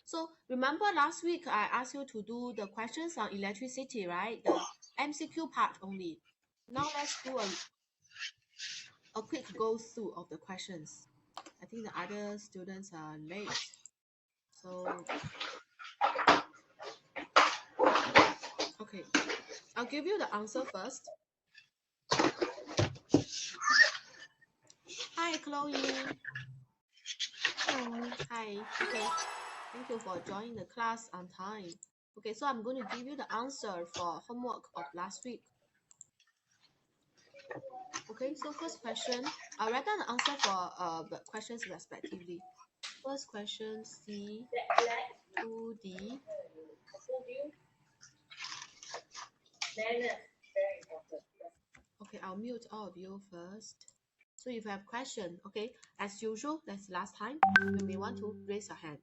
So remember last week I asked you to do the questions on electricity, right? The MCQ part only. Now let's do a quick go through of the questions. I think the other students are late. So, okay, I'll give you the answer first. Hi, Chloe. Hi. Okay. Thank you for joining the class on time. Okay, so I'm going to give you the answer for homework of last week. Okay, so first question, I'll write down the answer for the questions respectively. First question, C, 2D. Okay, I'll mute all of you first. So if you have question, okay, as usual, that's last time, you may want to raise your hand.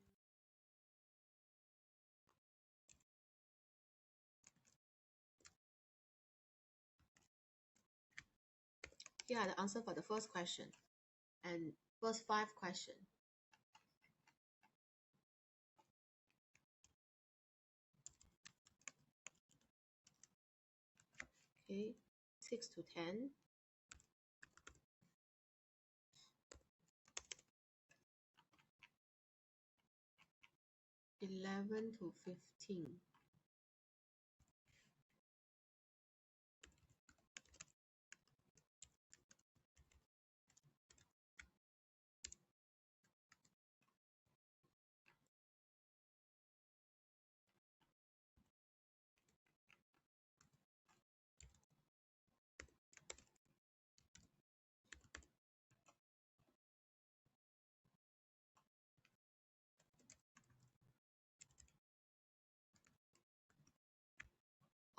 Here are the answer for the first question and first 5 questions. Okay, 6 to 10. 11 to 15.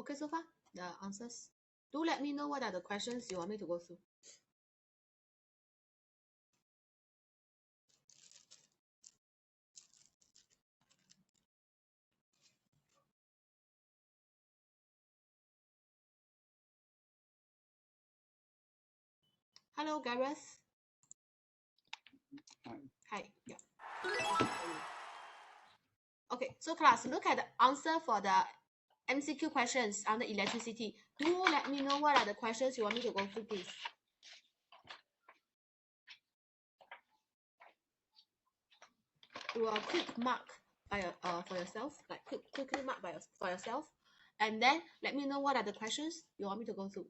Okay, so far, the answers. Do let me know what are the questions you want me to go through. Hello, Gareth. Hi. Yeah. Okay, so class, look at the answer for the MCQ questions on the electricity. Do let me know what are the questions you want me to go through, please. Do a quick mark by for yourself, like quickly mark for yourself, and then let me know what are the questions you want me to go through.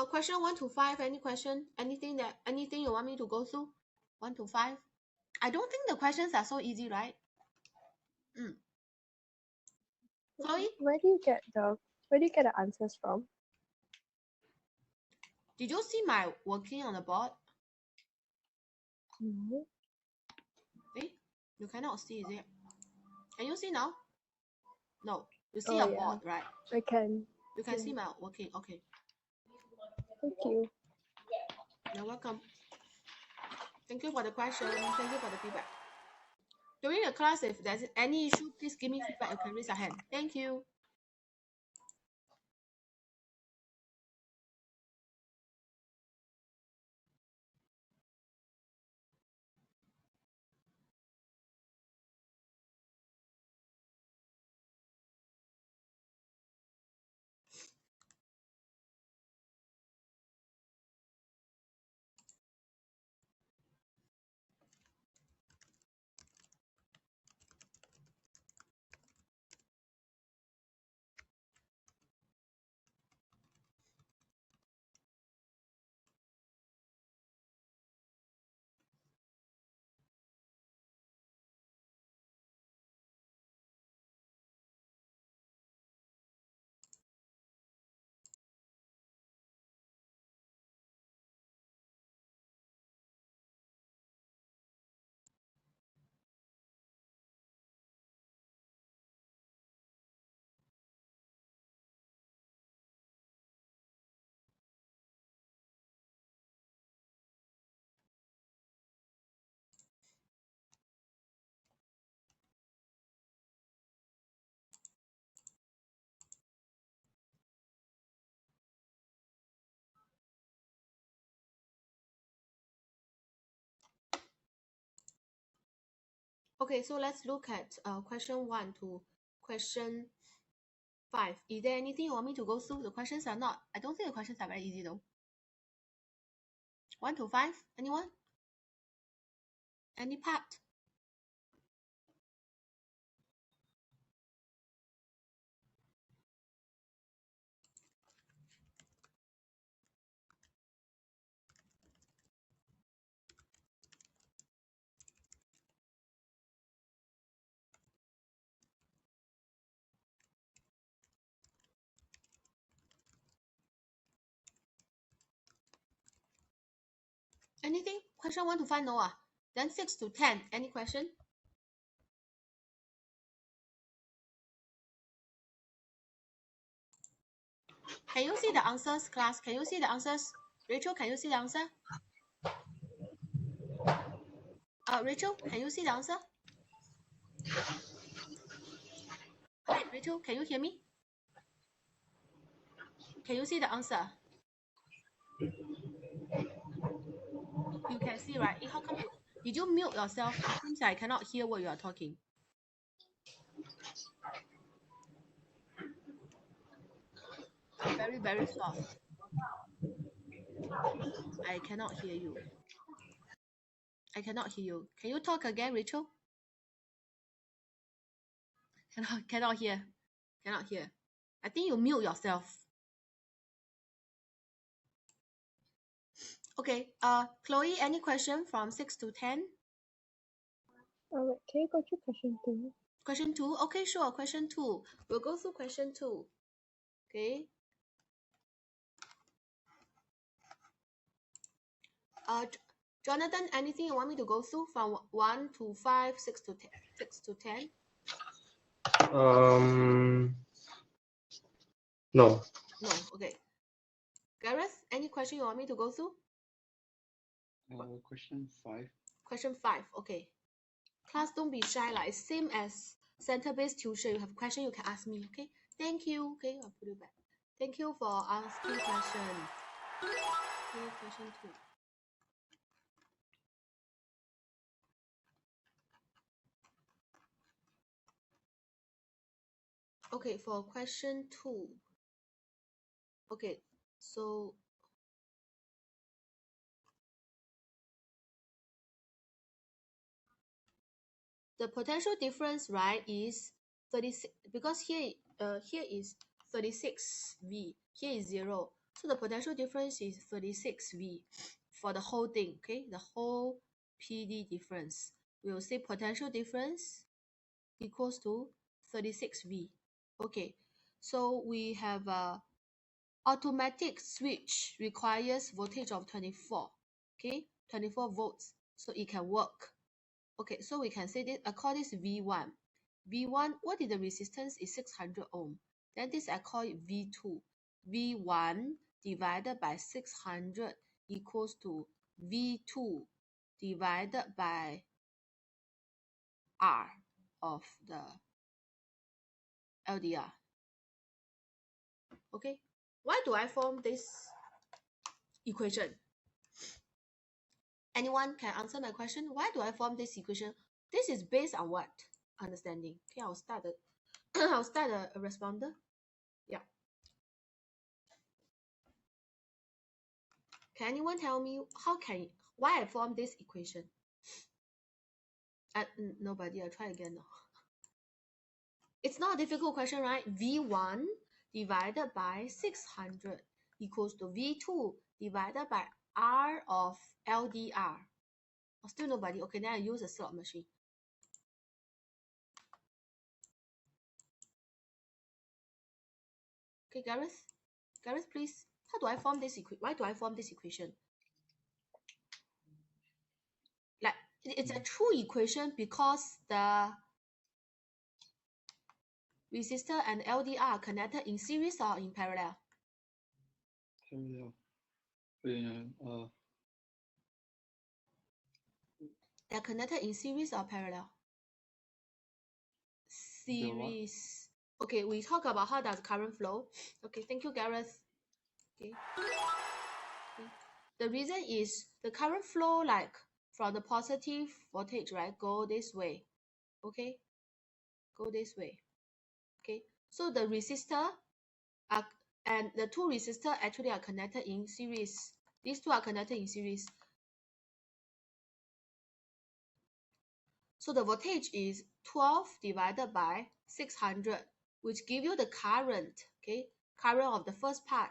Question 1 to 5. Any question? Anything you want me to go through? 1 to 5. I don't think the questions are so easy, right? Chloe, Where do you get the answers from? did you see my working on the board? No. You cannot see, is it? Can you see now? No, you see Oh, your yeah. board, right? I can. You can see my working. Okay. Thank you. You're welcome. Thank you for the question. Thank you for the feedback. During the class, if there's any issue, please give me feedback. You can raise your hand. Thank you. Okay, so let's look at question 1 to question 5. Is there anything you want me to go through? The questions are not, I don't think the questions are very easy though. 1 to 5, anyone? Any part? Anything? Question 1 to 5, no. Then 6 to 10, any question? Can you see the answers, class? Can you see the answers? Rachel, can you see the answer? Rachel, can you see the answer? Hi, Rachel, can you hear me? Can you see the answer? You can see, right? How come did you mute yourself? It seems like I cannot hear what you are talking. Very, very soft. I cannot hear you. I cannot hear you. Can you talk again, Rachel? Cannot hear. Cannot hear. I think you mute yourself. Okay. Chloe, any question from 6 to 10? Alright, can you go through question 2? Question 2? Okay, sure. Question 2. We'll go through question 2. Okay. Jonathan, anything you want me to go through from 1 to 5, 6 to 10? 6 to 10? No. No. Okay. Gareth, any question you want me to go through? Question 5. Question 5. Okay. Class, don't be shy. Like, same as center-based tuition. You have a question, you can ask me. Okay. Thank you. Okay, I'll put it back. Thank you for asking question. Okay, question 2. Okay, for question 2. Okay, so the potential difference, right, is 36, because here is 36V, here is 0. So the potential difference is 36V for the whole thing, okay? The whole PD difference. We will say potential difference equals to 36V. Okay, so we have a automatic switch requires voltage of 24, okay? 24 volts, so it can work. Okay, so we can say this, I call this V1. V1, what is the resistance? Is 600 ohm. Then this I call it V2. V1 divided by 600 equals to V2 divided by R of the LDR. Okay, why do I form this equation? Anyone can answer my question? Why do I form this equation? This is based on what? Understanding. Okay, I'll start I'll start a responder. Yeah. Can anyone tell me why I form this equation? Nobody. I'll try again now. It's not a difficult question, right? V1 divided by 600 equals to V2 divided by R of LDR. Oh, still nobody. Okay, then I use a slot machine. Okay, Gareth, please. How do I form this equation? Why do I form this equation? Like, it's a true equation because the resistor and LDR are connected in series or in parallel? Parallel. They're connected in series or parallel? Series. Okay, we talk about how does current flow. Okay, thank you, Gareth. Okay. The reason is the current flow, like from the positive voltage, right, go this way. Okay, go this way. Okay, so the resistor are, and the two resistors actually are connected in series. These two are connected in series. So the voltage is 12 divided by 600, which give you the current, okay, current of the first part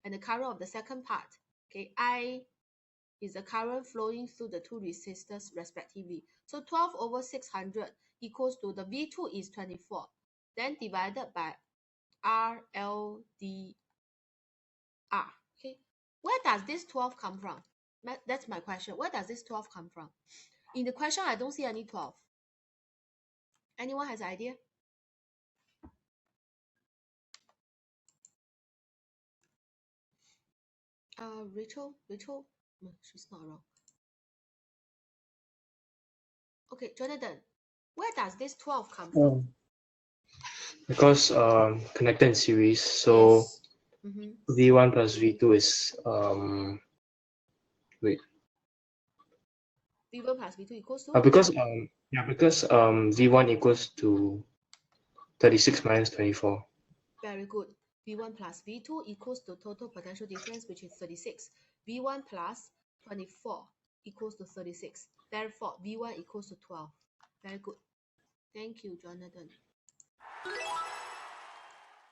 and the current of the second part. Okay, I is the current flowing through the two resistors respectively. So 12 over 600 equals to the V2 is 24, then divided by RLDR. Okay, where does this 12 come from? That's my question. Where does this 12 come from? In the question, I don't see any 12. Anyone has an idea? Rachel, no, she's not around. Okay, Jonathan, where does this 12 come from? Because connected in series, so Yes. V1 plus V2 is wait. V1 plus V2 equals to? Because V1 equals to 36 minus 24. Very good. V1 plus V2 equals to total potential difference, which is 36. V1 plus 24 equals to 36. Therefore, V1 equals to 12. Very good. Thank you, Jonathan.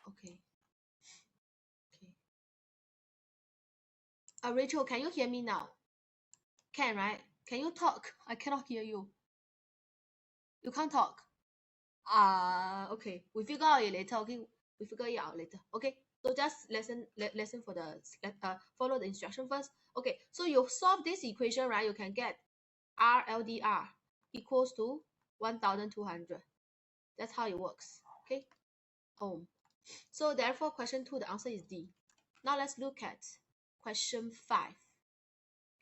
Okay. Okay. Rachel, can you hear me now? Can, right? Can you talk? I cannot hear you. You can't talk. Okay. We figure out it later. Okay. We figure it out later. Okay. So just listen for the follow the instruction first. Okay. So you solve this equation, right? You can get RLDR equals to 1200. That's how it works. Okay. Ohm. So therefore, question 2, the answer is D. Now let's look at question 5.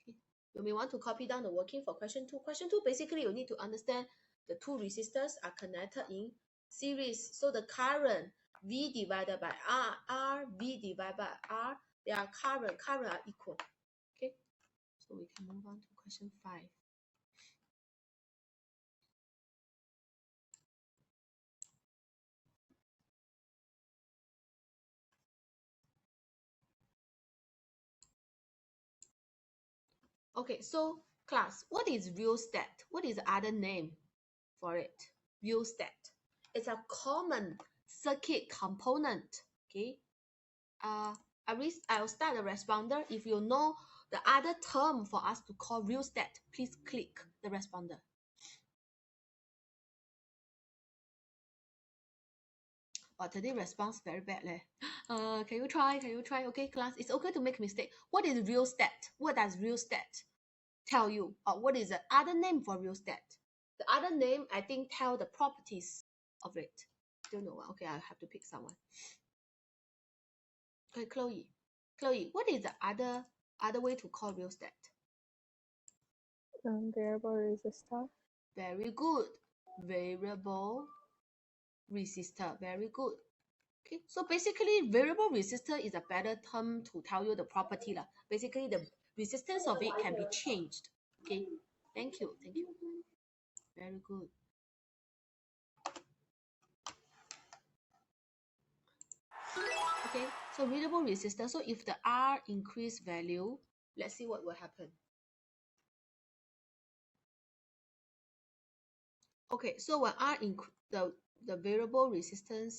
Okay. You may want to copy down the working for question 2. Question 2, basically you need to understand the two resistors are connected in series. So the current V divided by R, V divided by R, their current are equal. Okay. So we can move on to question 5. Okay, so class, what is rheostat? What is the other name for it? Rheostat. It's a common circuit component. Okay. I'll start the responder. If you know the other term for us to call rheostat, please click the responder. Oh, today response very bad leh. Can you try? Okay, class, it's okay to make mistake. What is rheostat? What does rheostat tell you? Or what is the other name for rheostat? The other name, I think, tell the properties of it. Don't know. Okay, I have to pick someone. Okay, Chloe, what is the other way to call rheostat? Variable resistor. Very good. Variable resistor. Very good. Okay, so basically variable resistor is a better term to tell you the property lah. Basically the resistance of it can be changed. Okay, thank you. Very good. Okay, so variable resistor. So if the R increase value, let's see what will happen. Okay, so when R the variable resistor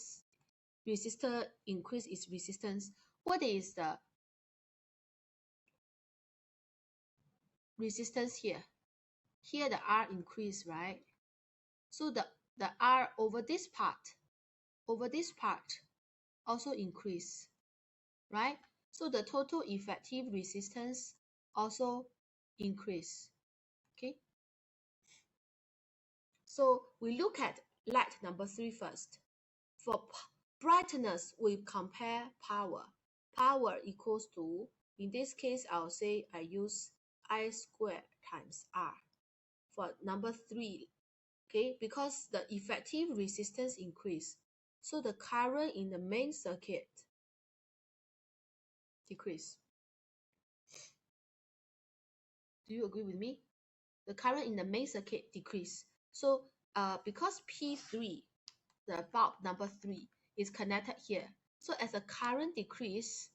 increase its resistance, what is the resistance here? Here the R increase, right? So the R over this part also increase, right? So the total effective resistance also increase. Okay. So we look at light number 3 first. For brightness, we compare power. Power equals to, in this case, I'll say I use I squared times R. For number 3, okay, because the effective resistance increase, so the current in the main circuit decrease. Do you agree with me? The current in the main circuit decrease. So because P3, the bulb number 3, is connected here. So as the current decrease,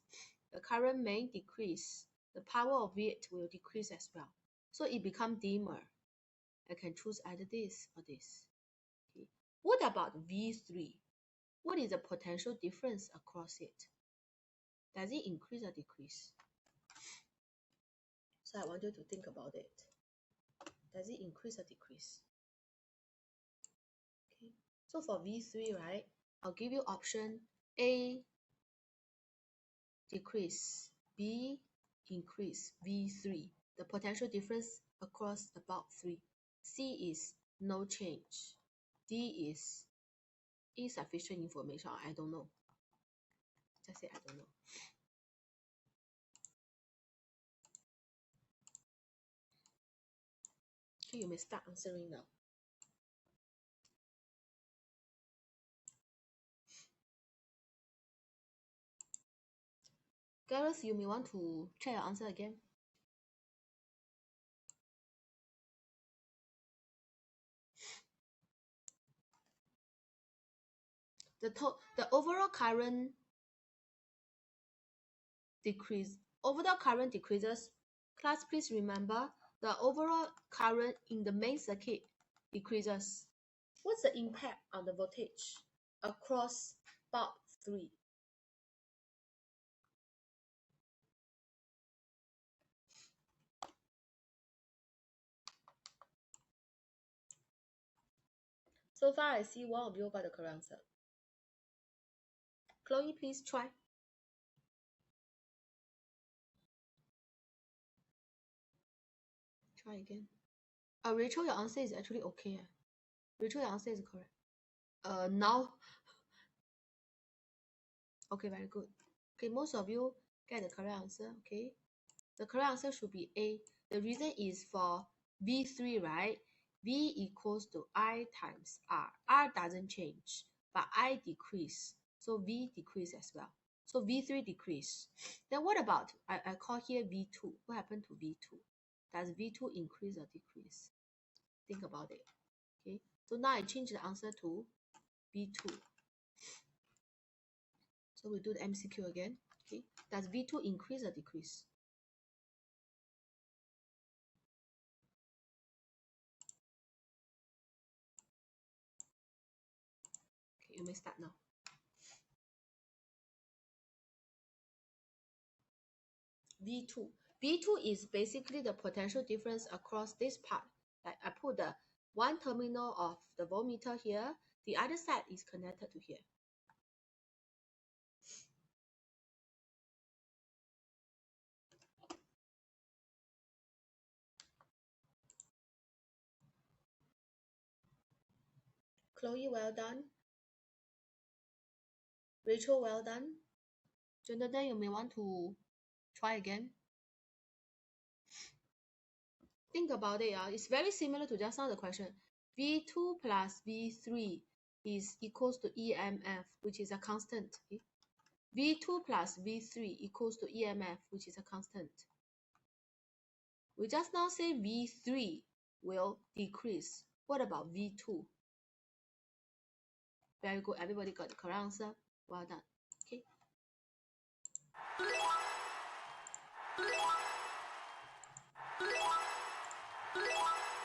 the current may decrease, the power of it will decrease as well. So it becomes dimmer. I can choose either this or this. Okay. What about V3? What is the potential difference across it? Does it increase or decrease? So I want you to think about it. Does it increase or decrease? Okay. So for V3, right, I'll give you option A, decrease, B, increase, V3. The potential difference across the bulb 3. C is no change. D is insufficient information. I don't know. Just say I don't know. Okay, you may start answering now. Gareth, you may want to check your answer again. The overall current decreases. Class, please remember the overall current in the main circuit decreases. What's the impact on the voltage across bulb 3? So far, I see one of you got the correct answer. Chloe, please try. Try again. Rachel, your answer is actually okay. Rachel, your answer is correct. Now. Okay, very good. Okay, most of you get the correct answer. Okay, the correct answer should be A. The reason is for V3, right? V equals to I times R. R doesn't change, but I decrease. So V decrease as well. So V3 decrease. Then what about, I call here V2. What happened to V2? Does V2 increase or decrease? Think about it. Okay, so now I change the answer to V2. So we do the MCQ again. Okay, does V2 increase or decrease? Okay, you may start now. V2. V2 is basically the potential difference across this part. Like I put the one terminal of the voltmeter here, the other side is connected to here. Chloe, well done. Rachel, well done. Jonathan, you may want to try again. Think about it. It's very similar to just now the question. V2 plus V3 is equals to EMF, which is a constant. Okay? V2 plus V3 equals to EMF, which is a constant. We just now say V3 will decrease. What about V2? Very good. Everybody got the correct answer. Well done. Okay.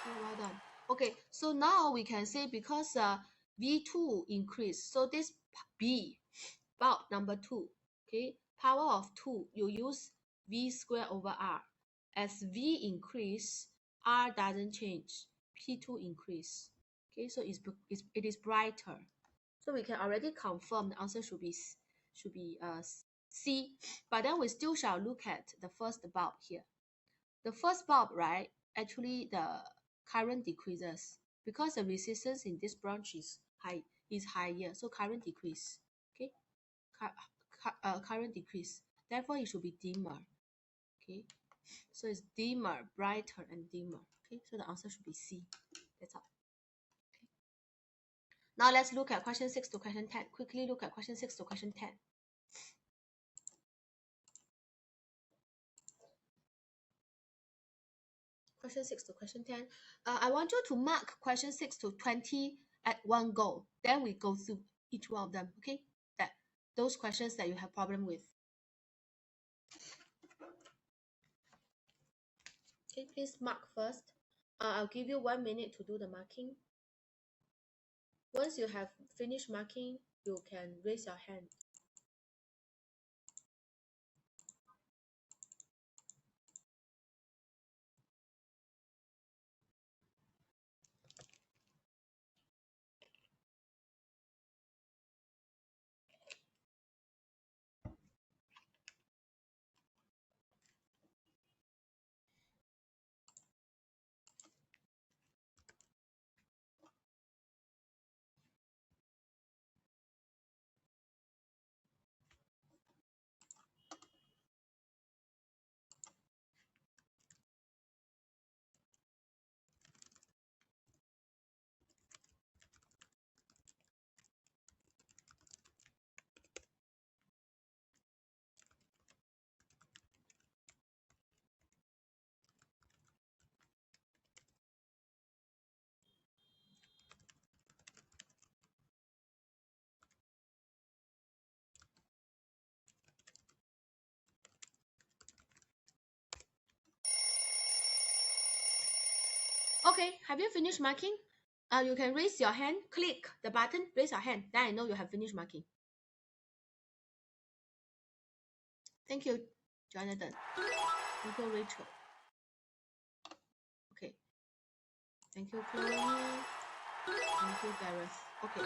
Well done. Okay, so now we can say because V2 increase, so this B, bulb number 2, okay, power of 2, you use V squared over R. As V increase, R doesn't change, P2 increase. Okay, so it is brighter. So we can already confirm the answer should be C, but then we still shall look at the first bulb here. The first bulb, right, actually the current decreases because the resistance in this branch is higher, so current decrease. Okay, current decrease, therefore it should be dimmer. Okay, so it's dimmer, brighter, and dimmer. Okay, so the answer should be C. That's all. Okay. Now let's look at question 6 to question 10. Quickly look at question 6 to question 10. Question 6 to question 10. I want you to mark question 6 to 20 at one go. Then we go through each one of them, okay? Those questions that you have problem with. Okay, please mark first. I'll give you 1 minute to do the marking. Once you have finished marking, you can raise your hand. Okay, have you finished marking? You can raise your hand, click the button, raise your hand. Then I know you have finished marking. Thank you, Jonathan. Thank you, Rachel. Okay. Thank you, Chloe. Thank you, Gareth. Okay.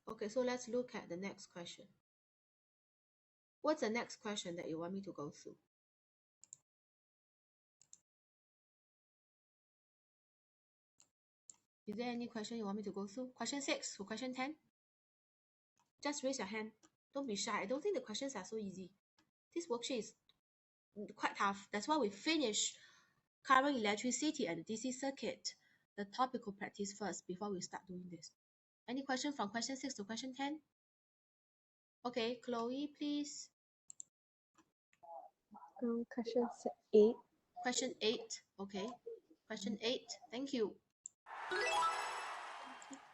Okay, so let's look at the next question. What's the next question that you want me to go through? Is there any question you want me to go through? Question 6 to question 10? Just raise your hand. Don't be shy. I don't think the questions are so easy. This worksheet is quite tough. That's why we finish current electricity and DC circuit, the topical practice first before we start doing this. Any question from question 6 to question 10? Okay, Chloe, please. Question 8. Question 8. Okay. Question 8. Thank you.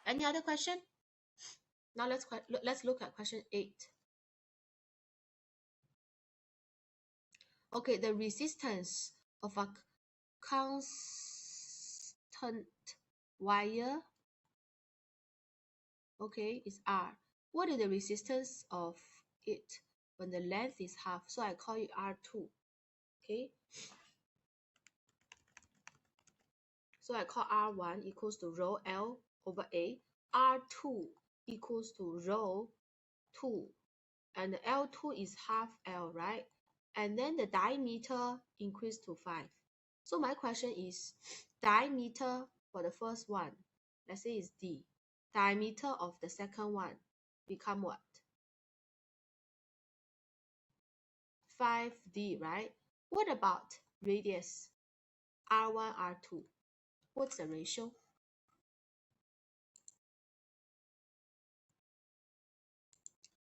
Any other question? Now let's look at question 8. Okay, the resistance of a constant wire, okay, is R. What is the resistance of it when the length is half? So I call it R2. Okay. So I call R1 equals to rho L over A. R2 equals to rho 2. And L2 is half L, right? And then the diameter increased to 5. So my question is, diameter for the first one, let's say is D. Diameter of the second one become what? 5D, right? What about radius? R1, R2. What's the ratio?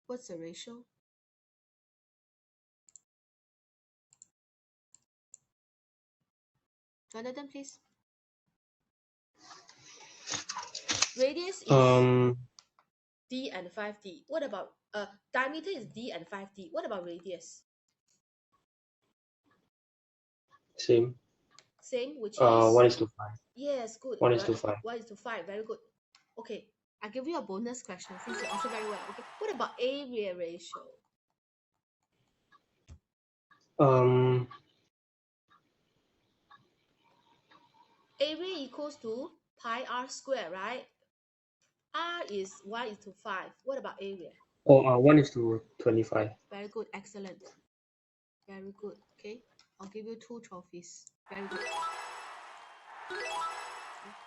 What's the ratio? Jonathan, please. Radius is D and 5D. What about diameter is D and 5D. What about radius? Same. Same, which is 1:5. Yes, good. 1:5. 1:5. Very good. Okay, I'll give you a bonus question since you answer very well. Okay, what about area ratio? Area equals to pi r squared, right? R is 1:5. What about area? 1:25. Very good. Excellent. Very good. Okay, I'll give you 2 trophies. Very good.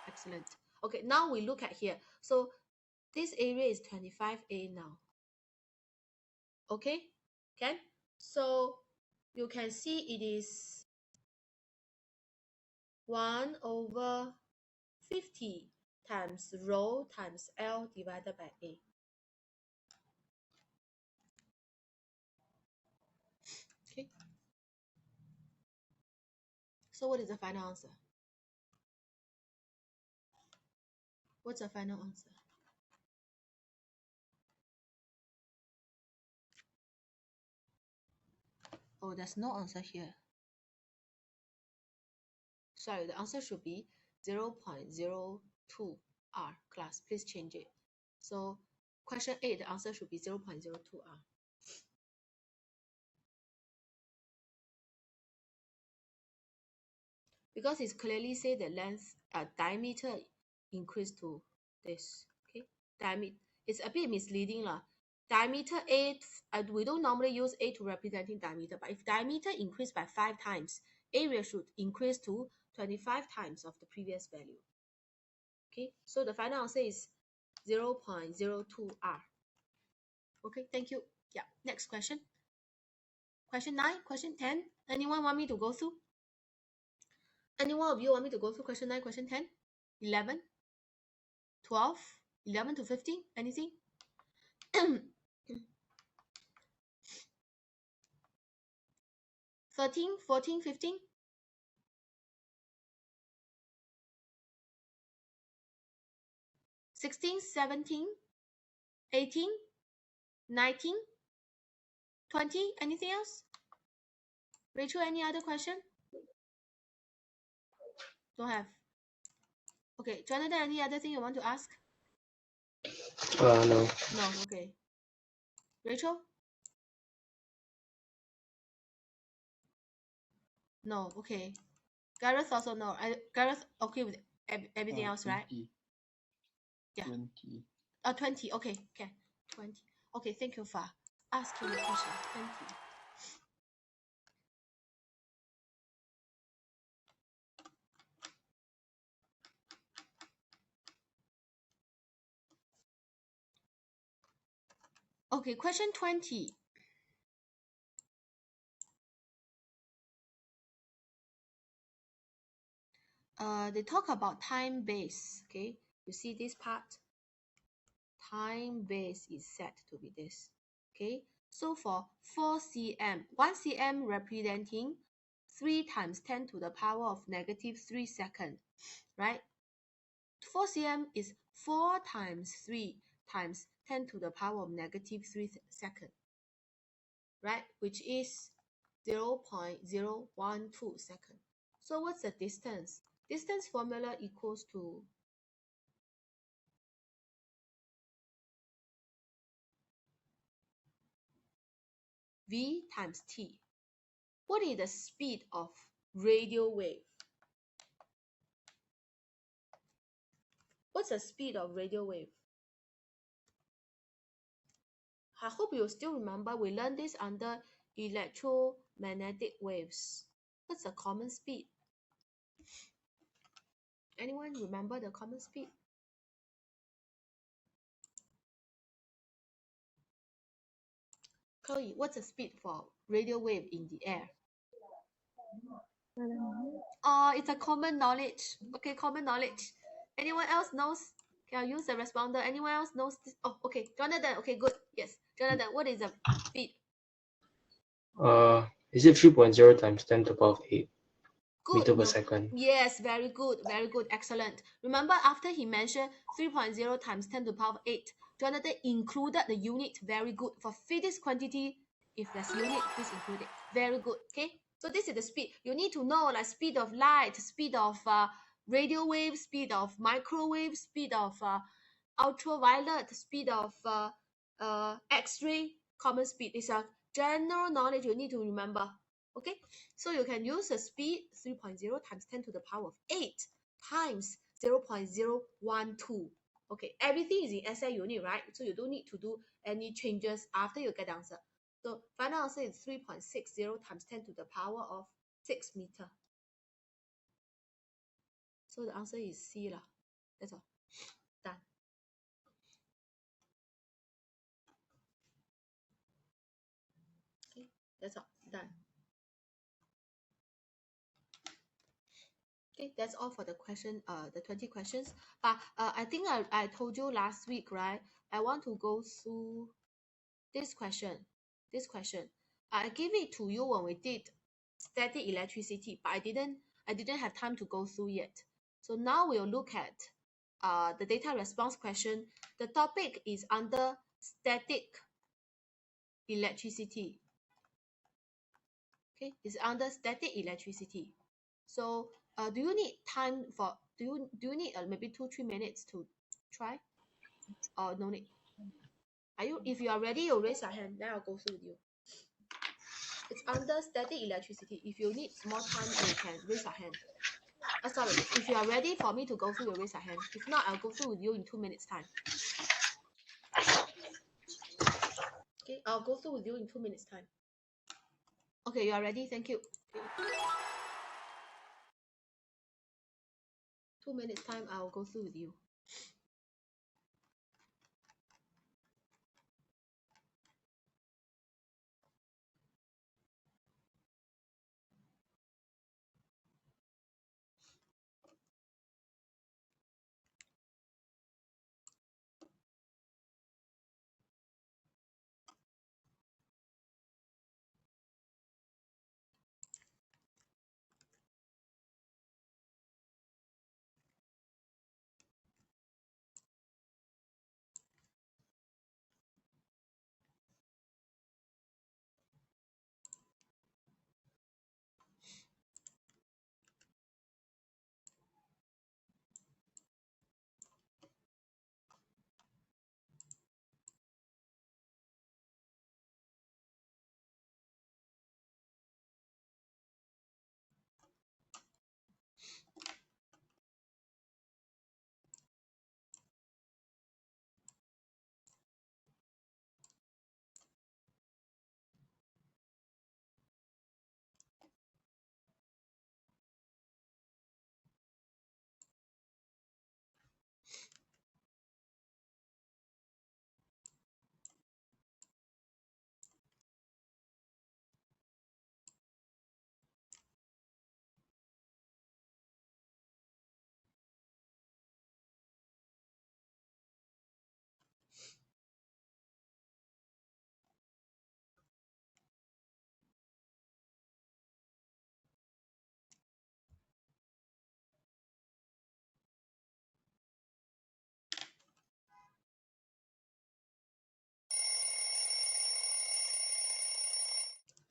Excellent. Okay, now we look at here. So this area is 25A now. Okay, so you can see it is 1 over 50 times rho times L divided by A. Okay. So what is the final answer? What's the final answer? Oh, there's no answer here. Sorry, the answer should be 0.02 R class. Please change it. So question 8, the answer should be 0.02 R. Because it's clearly say the length diameter increased to this. Okay, diameter. It's a bit misleading lah. Diameter 8, we don't normally use A to representing diameter, but if diameter increased by 5 times, area should increase to 25 times of the previous value. Okay, so the final answer is 0.02 R. Okay, thank you. Yeah, next question. Question 9, question 10. Anyone want me to go through? Any one of you want me to go through question 9, question 10, 11, 12, 11 to 15? Anything? 13, 14, 15? 16, 17, 18, 19, 20? Anything else? Rachel, any other question? Don't have. Okay, Jonathan, any other thing you want to ask? No. No, okay. Rachel? No, okay. Gareth also no. Gareth okay with everything else, 20. right? Yeah. 20. 20, okay, 20. Okay, thank you for asking the question. 20. Okay, question 20. They talk about time base. Okay, you see this part? Time base is set to be this. Okay, so for 4 cm, 1 cm representing 3 times 10 to the power of negative 3 seconds, right? 4 cm is 4 times 3 times 10 to the power of negative 3 seconds, right? Which is 0.012 seconds. So what's the distance? Distance formula equals to V times T. What is the speed of radio wave? What's the speed of radio wave? I hope you still remember we learned this under electromagnetic waves. What's the common speed? Anyone remember the common speed? Chloe, what's the speed for radio wave in the air? Oh, it's a common knowledge. Okay, common knowledge. Anyone else knows? Okay, I'll use the responder. Anyone else knows this? Oh, okay, Jonathan. Okay, good. Yes, Jonathan, what is the speed? Is it 3.0 times 10 to the power of 8 Good. meter per second? Yes, very good. Very good. Excellent. Remember, after he mentioned 3.0 times 10 to the power of 8, Jonathan included the unit. Very good. For physics quantity, if there's unit, please include it. Very good. Okay. So this is the speed. You need to know like speed of light, speed of radio wave, speed of microwave, speed of ultraviolet, speed of X-ray, common speed. It's a general knowledge you need to remember. Okay, so you can use the speed 3.0 times 10 to the power of 8 times 0.012. Okay, everything is in SI unit, right? So you don't need to do any changes after you get the answer. So final answer is 3.60 times 10 to the power of 6 meter. So the answer is C lah. That's all. Done. Okay, that's all. Done. Okay, that's all for the question, the 20 questions. But I think I told you last week, right? I want to go through this question. This question. I gave it to you when we did static electricity, but I didn't have time to go through yet. So now we'll look at the data response question. The topic is under static electricity. Okay, it's under static electricity. So do you need time for, do you need maybe 2-3 minutes to try, or no need? Are you, if you are ready, you raise your hand, then I'll go through with you. It's under static electricity. If you need more time, you can raise your hand. Sorry, if you are ready for me to go through, you raise your hand. If not, I'll go through with you in 2 minutes time. Okay, I'll go through with you in 2 minutes time. Okay, you are ready. Thank you. Okay. 2 minutes time, I'll go through with you.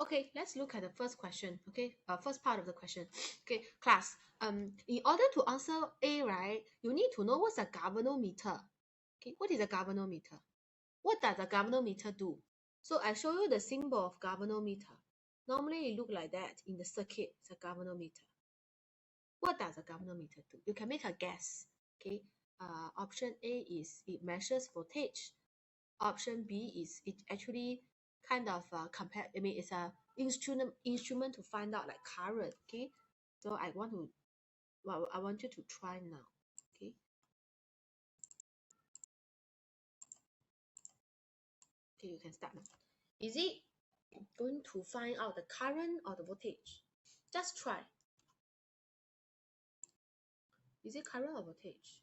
Okay, let's look at the first question. Okay, first part of the question. Okay, class. In order to answer A, right, you need to know what's a galvanometer. Okay, what is a galvanometer? What does a galvanometer do? So I show you the symbol of galvanometer. Normally it look like that in the circuit. It's a galvanometer. What does a galvanometer do? You can make a guess. Okay. Option A is it measures voltage. Option B is it actually kind of compare. I mean, it's a instrument to find out like current. Okay. So I want to, well, I want you to try now. Okay. Okay, you can start now. Is it going to find out the current or the voltage? Just try. Is it current or voltage?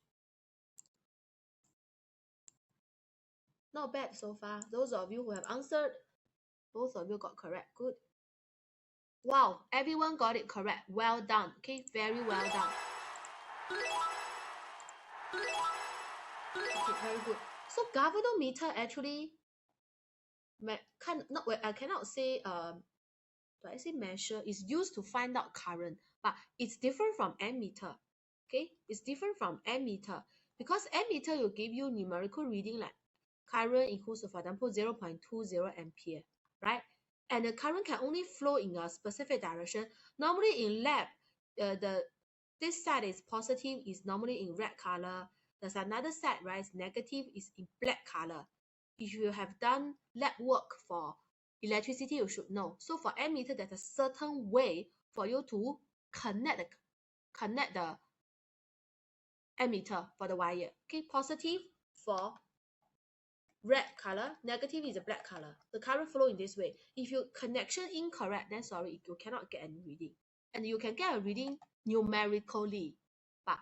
Not bad so far. Those of you who have answered, both of you got correct. Good. Wow, everyone got it correct. Well done. Okay, very well done. Okay, very good. So galvanometer actually I cannot say do I say measure, is used to find out current, but it's different from ammeter. Okay, it's different from ammeter because ammeter will give you numerical reading like current equals to, for example, 0.20 ampere, right? And the current can only flow in a specific direction. Normally in lab, this side is positive, is normally in red color. There's another side, right, is negative, is in black color. If you have done lab work for electricity, you should know. So for ammeter, there's a certain way for you to connect the ammeter for the wire. Okay, positive for red color, negative is a black color. The current flow in this way. If your connection incorrect, then sorry, you cannot get any reading. and you can get a reading numerically. But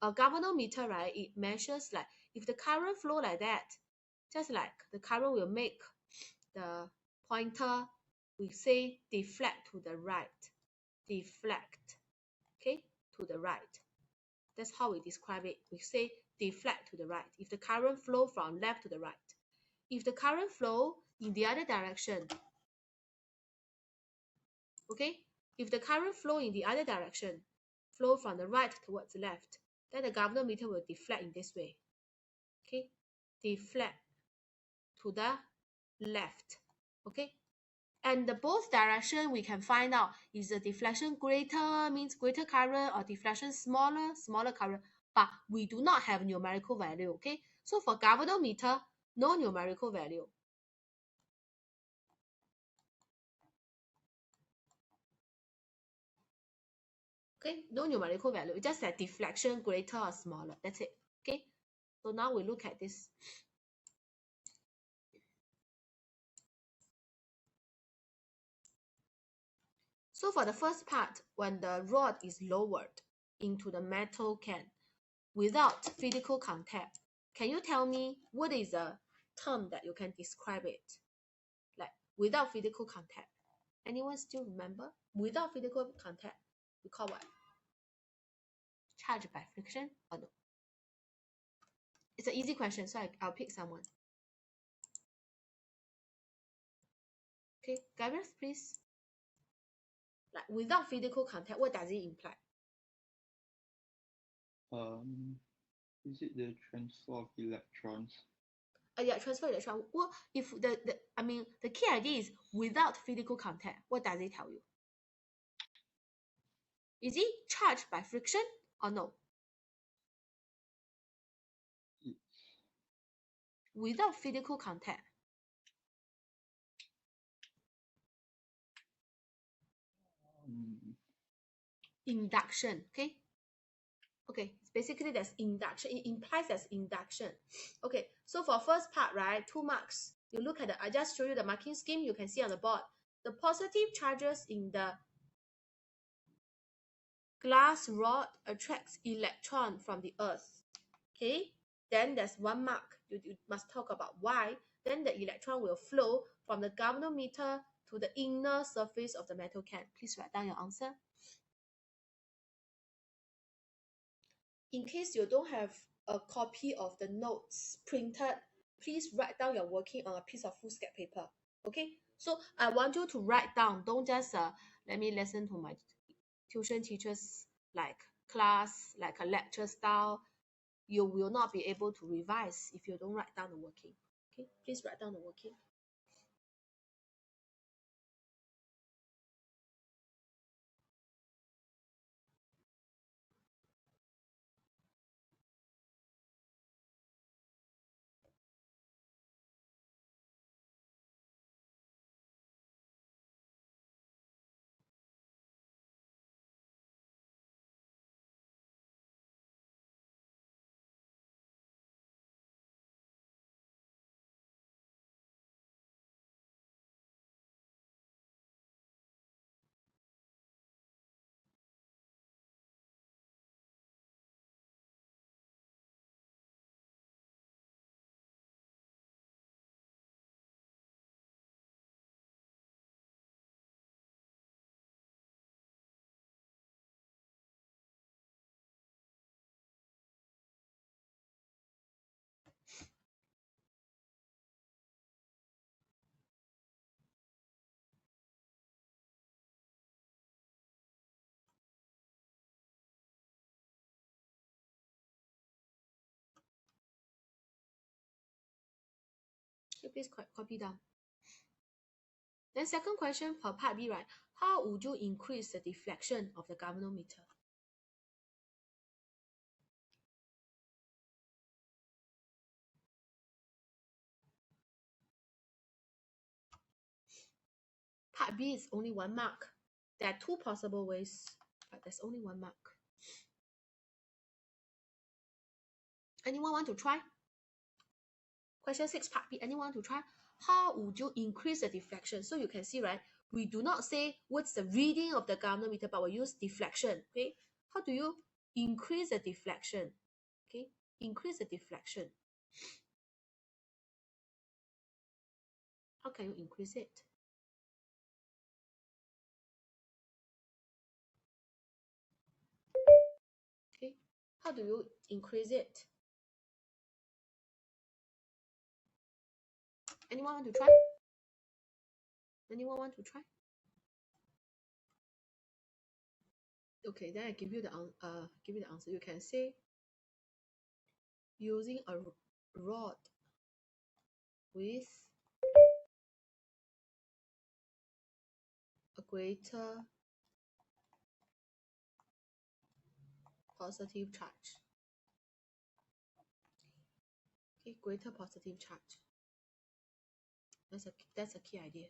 galvanometer, right, it measures like if the current flow like that, just like the current will make the pointer, we say deflect to the right, deflect, okay, to the right. That's how we describe it. We say deflect to the right. If the current flow from left to the right. If the current flow in the other direction, okay, if the current flow in the other direction, flow from the right towards the left, then the galvanometer will deflect in this way, okay, deflect to the left, okay. And the both direction we can find out is the deflection greater means greater current or deflection smaller current, but we do not have numerical value, okay. So for galvanometer, no numerical value. Okay, no numerical value. It's just that deflection greater or smaller. That's it. Okay. So now we look at this. So for the first part, when the rod is lowered into the metal can without physical contact, can you tell me what is a term that you can describe it? Like without physical contact. Anyone still remember? Without physical contact, we call what? Charge by friction or no? It's an easy question, so I'll pick someone. Okay, Gareth, please. Like without physical contact, what does it imply? Is it the transfer of electrons? Yeah, transfer electron. Well, if the key idea is without physical contact, what does it tell you? Is it charged by friction or no? Without physical contact. Induction, okay? Okay, basically there's induction. It implies there's induction. Okay, so for first part, right, 2 marks. You look at I just show you the marking scheme. You can see on the board. The positive charges in the glass rod attracts electron from the earth. Okay, then there's 1 mark. You must talk about why. Then the electron will flow from the galvanometer to the inner surface of the metal can. Please write down your answer. In case you don't have a copy of the notes printed, please write down your working on a piece of foolscap paper. Okay, so I want you to write down. Don't just let me listen to my tuition teachers like class, like a lecture style. You will not be able to revise if you don't write down the working. Okay, please write down the working. Okay, please copy down. Then second question for part B, right? How would you increase the deflection of the galvanometer? Part B is only 1 mark. There are 2 possible ways, but there's only 1 mark. Anyone want to try? Question 6, part B. Anyone want to try? How would you increase the deflection? So you can see, right? we do not say what's the reading of the galvanometer, but we use deflection. Okay, how do you increase the deflection? Okay, increase the deflection. How can you increase it? Okay, how do you increase it? Anyone want to try? Anyone want to try? Okay, then I give you the answer. You can say using a rod with a greater positive charge. Okay, greater positive charge. That's a key idea.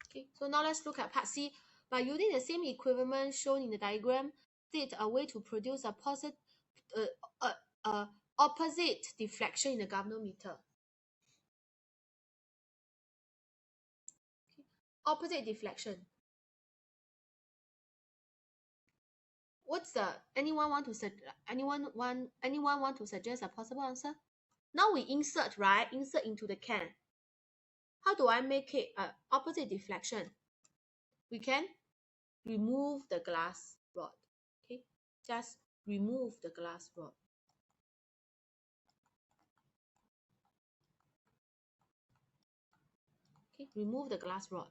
Okay, so now let's look at part C. By using the same equivalent shown in the diagram, state a way to produce a opposite deflection in the galvanometer. Okay. Opposite deflection. What's the anyone want to suggest a possible answer? Now we insert, right? Insert into the can. How do I make it opposite deflection? We can remove the glass rod. Okay, just remove the glass rod. Okay, remove the glass rod.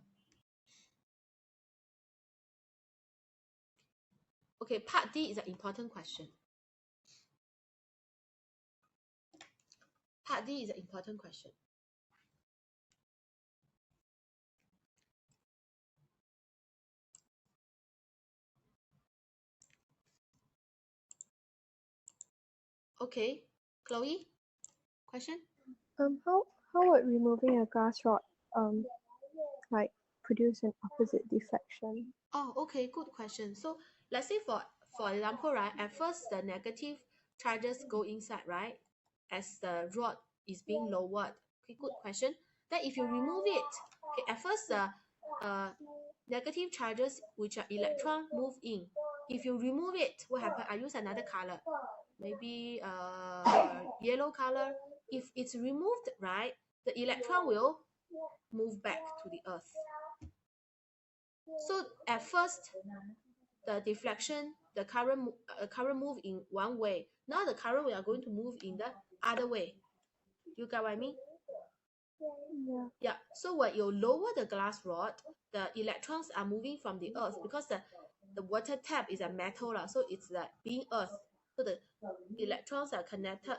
Okay, part D is an important question. Part D is an important question. Okay, Chloe, question? How would removing a glass rod like produce an opposite deflection? Oh, okay, good question. So let's say for example, right, at first the negative charges go inside, right, as the rod is being lowered. Okay, good question. Then if you remove it, okay, at first the negative charges, which are electron, move in. If you remove it, what happens? I use another color, maybe yellow color. If it's removed, right, the electron will move back to the earth. So at first, the deflection, the current move in one way. Now the current we are going to move in the other way. You get what I mean? Yeah. Yeah. So when you lower the glass rod, the electrons are moving from the earth because the water tap is a metal, so it's like being earth. So the electrons are connected,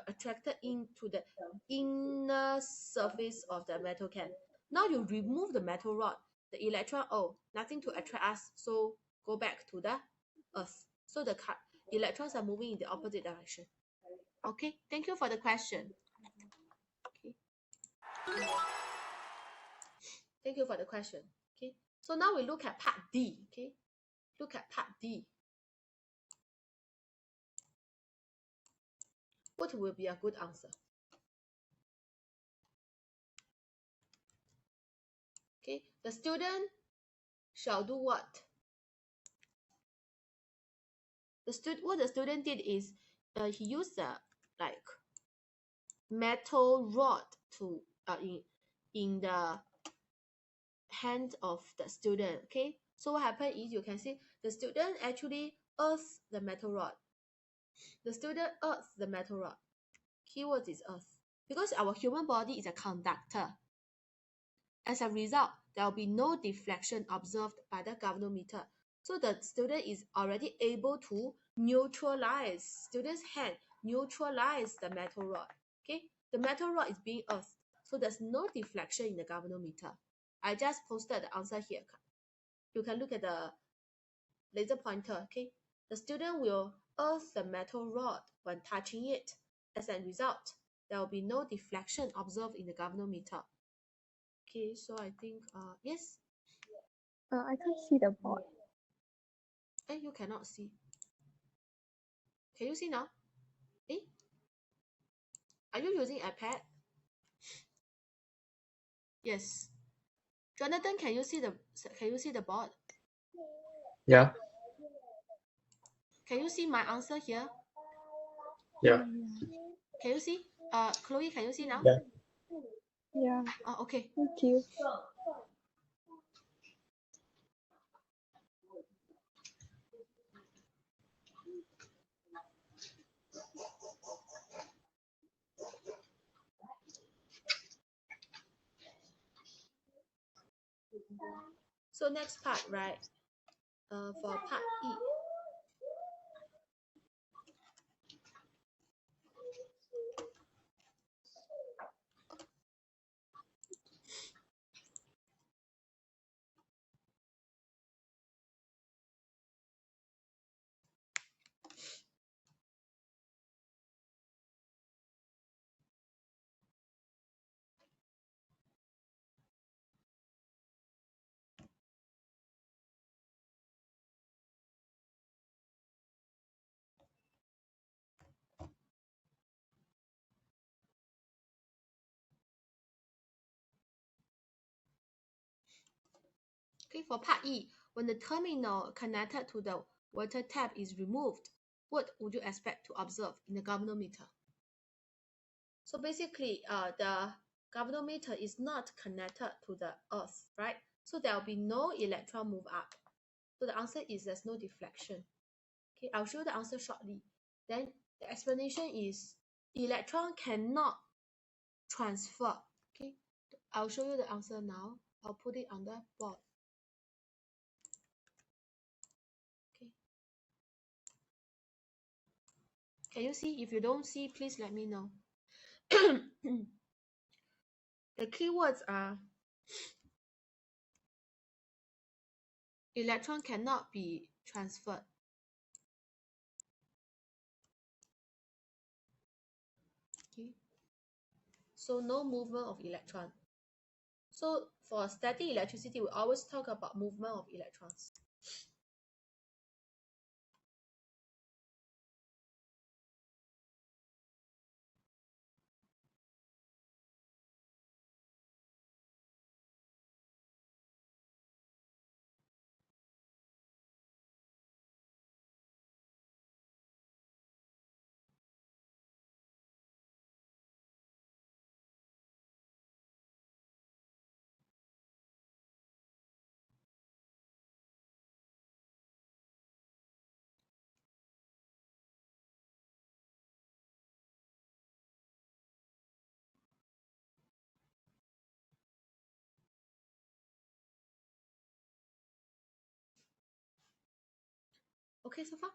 attracted into the inner surface of the metal can. Now you remove the metal rod, the electron, nothing to attract us, so go back to the earth. So the electrons are moving in the opposite direction. Okay, thank you for the question. Okay. Thank you for the question. Okay, so now we look at part D. Okay, look at part D. What will be a good answer? Okay, the student shall do what? What the student did is he used the like metal rod to in the hand of the student. Okay, so what happened is you can see the student actually earths the metal rod. The student earths the metal rod. Keyword is earth, because our human body is a conductor. As a result, there will be no deflection observed by the galvanometer. So the student is already able to neutralize, student's hand neutralize the metal rod. Okay, the metal rod is being earthed, so there's no deflection in the galvanometer. I just posted the answer here. You can look at the laser pointer. Okay, the student will earth the metal rod when touching it. As a result, there will be no deflection observed in the galvanometer. Okay, so I think yes. I can't see the board. You cannot see. Can you see now? Are you using iPad? Yes. Jonathan, can you see the board? Yeah. Can you see my answer here? Yeah. Can you see? Chloe, can you see now? Yeah. Yeah. Okay. Thank you. So next part, right? For part E. Okay, for part E, when the terminal connected to the water tap is removed, what would you expect to observe in the galvanometer? So basically, the galvanometer is not connected to the earth, right? So there will be no electron move up. So the answer is there's no deflection. Okay, I'll show you the answer shortly. Then the explanation is electron cannot transfer. Okay, I'll show you the answer now. I'll put it on the board. Okay. Can you see? If you don't see, please let me know. The keywords are electron cannot be transferred. Okay. So no movement of electron. So for static electricity, we always talk about movement of electrons. Okay, so far?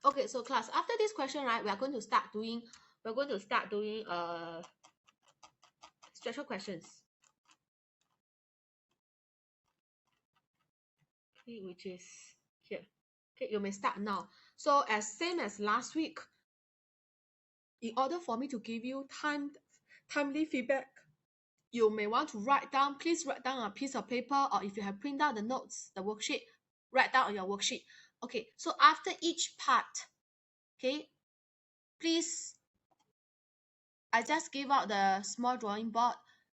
Okay, so class, after this question, right, we are going to start doing we're going to start doing special questions. Okay, which is here. Okay, you may start now. So as same as last week, in order for me to give you timely feedback, you may want to write down, please write down a piece of paper, or if you have printed out the notes, the worksheet, write down on your worksheet. Okay, so after each part, okay, please, I just give out the small drawing board.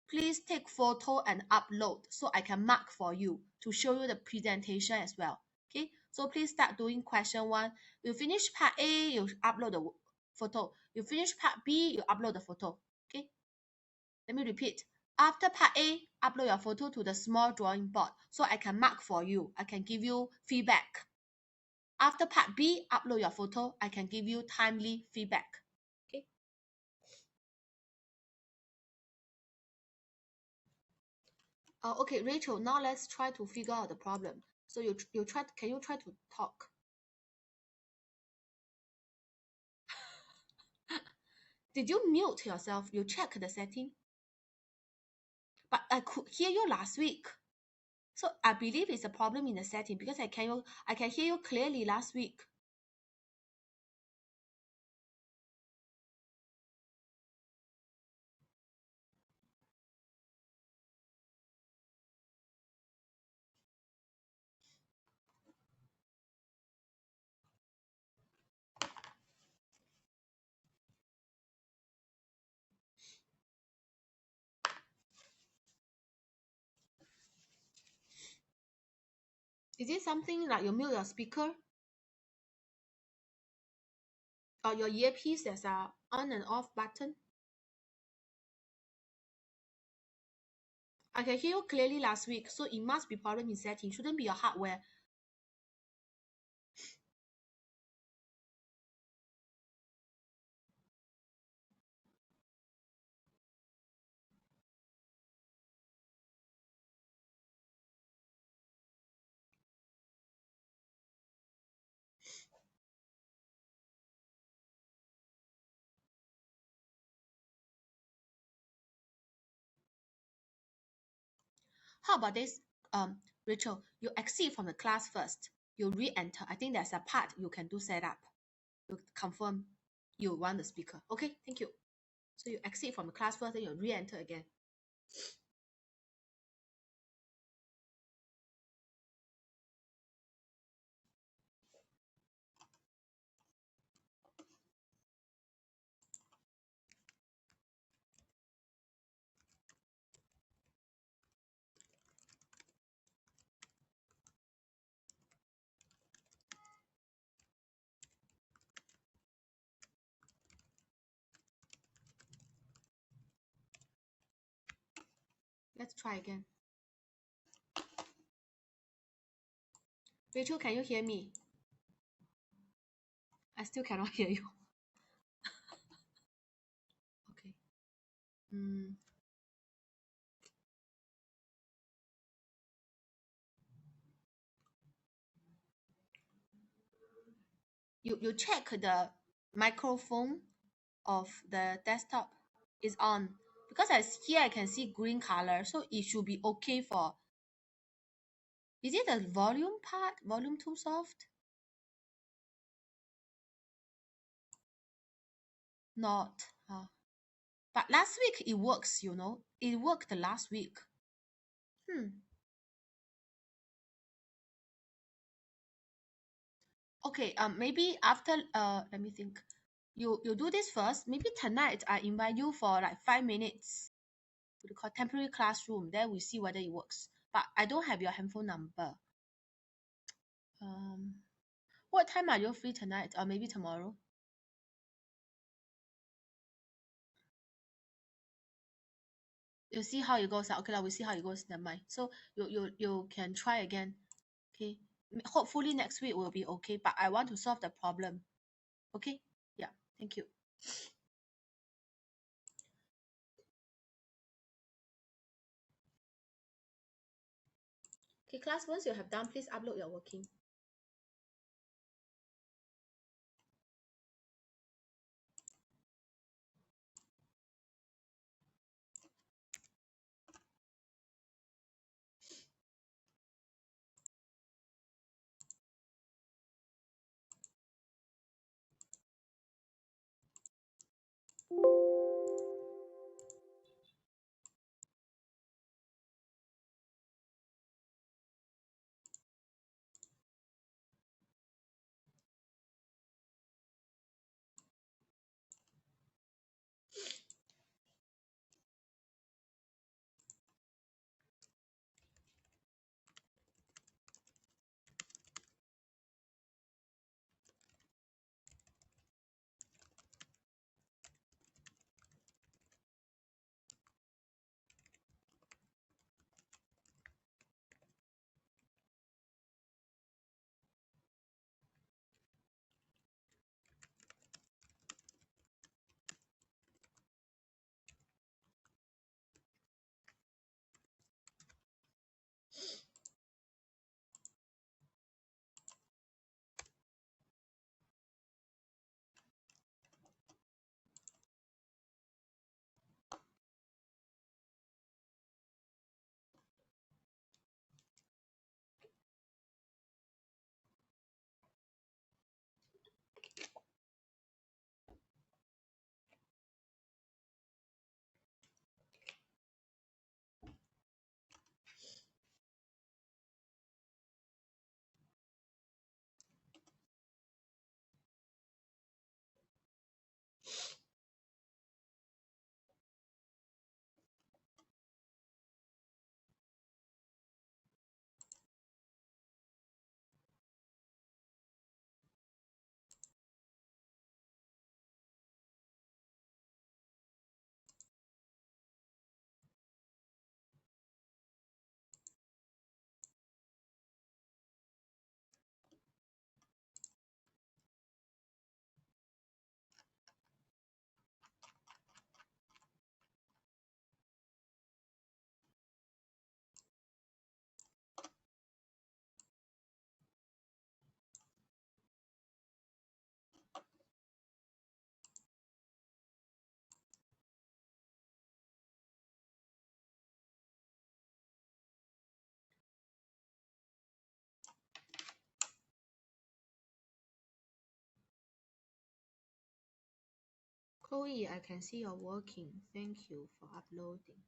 Please take photo and upload so I can mark for you to show you the presentation as well. Okay, so please start doing question 1. You finish part A, you upload the photo. You finish part B, you upload the photo. Okay, let me repeat. After part A, upload your photo to the small drawing board so I can mark for you. I can give you feedback. After part B, upload your photo. I can give you timely feedback. Okay. Okay, Rachel, now let's try to figure out the problem. So you try, can you try to talk? Did you mute yourself? You check the setting? But I could hear you last week. So I believe it's a problem in the setting because I can hear you clearly last week. Is it something like you mute your speaker? Or your earpiece there's a on and off button? I can hear you clearly last week, so it must be problem in setting. Shouldn't be your hardware. How about this, Rachel? You exit from the class first. You re-enter. I think there's a part you can do setup. You confirm you want the speaker. Okay, thank you. So you exit from the class first, then you re-enter again. Let's try again. Rachel, can you hear me? I still cannot hear you. Okay. You check the microphone of the desktop is on, because here I can see green color, so it should be okay for. Is it the volume part? Volume too soft? Not. But last week it works, you know. It worked last week. Okay, maybe after let me think. You do this first. Maybe tonight I invite you for like 5 minutes to the temporary classroom. Then we see whether it works. But I don't have your handphone number. What time are you free tonight, or maybe tomorrow? You see how it goes. Okay, we see how it goes. Never mind. So you can try again. Okay. Hopefully next week will be okay. But I want to solve the problem. Okay. Yeah. Thank you. Okay, class, once you have done, please upload your working. Chloe, I can see you're working. Thank you for uploading.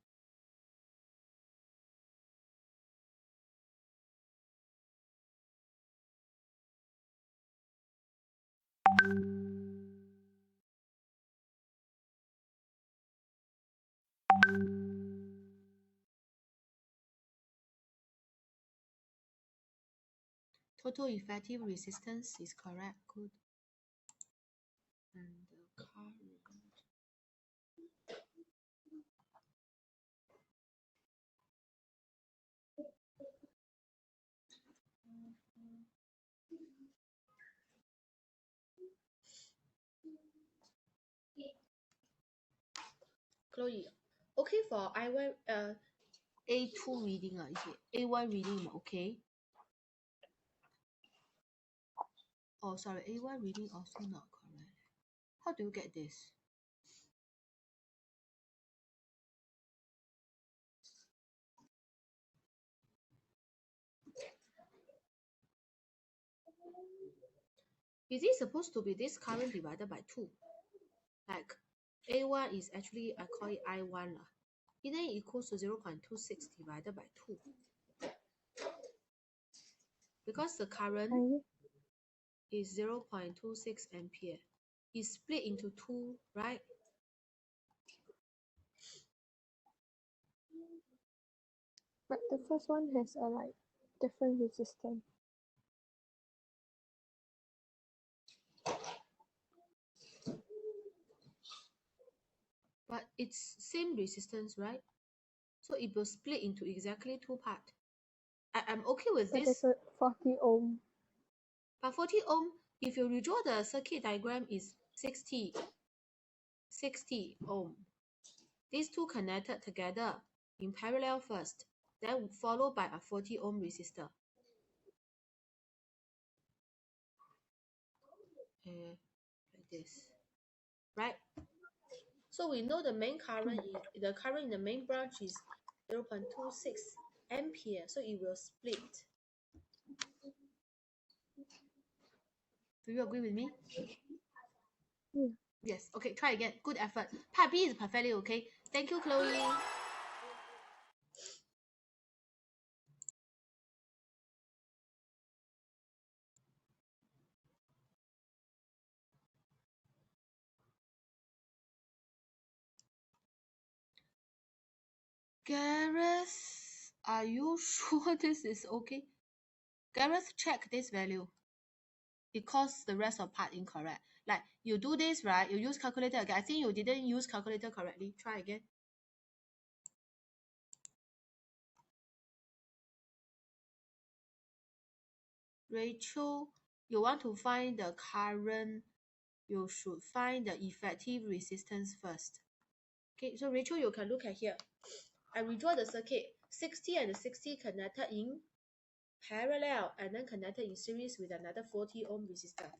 Total effective resistance is correct. Good. And the current. Chloe, okay for I1 A2 reading is it? A1 reading okay? Oh sorry, A1 reading also not correct. How do you get this? Is it supposed to be this current divided by 2? Like A1 is actually, I call it I1 lah. Then it equals to 0.26 divided by 2. Because the current is 0.26 ampere. It's split into 2, right? But the first one has a like different resistance. But it's same resistance, right? So it will split into exactly 2 parts. I'm okay with But this. there's a 40 ohm. But 40 ohm, if you redraw the circuit diagram, is 60 ohm. These two connected together in parallel first, then followed by a 40 ohm resistor. Like this, right? So we know the main current is the current in the main branch is 0.26 ampere, so it will split. Do you agree with me? Yes. Okay, try again. Good effort. Part B is perfectly okay. Thank you, Chloe. Gareth, are you sure this is okay? Gareth, check this value. It caused the rest of part incorrect. Like you do this, right? You use calculator again. I think you didn't use calculator correctly. Try again. Rachel, you want to find the current, you should find the effective resistance first. Okay, so Rachel, you can look at here. I redraw the circuit. 60 and 60 connected in parallel and then connected in series with another 40 ohm resistor.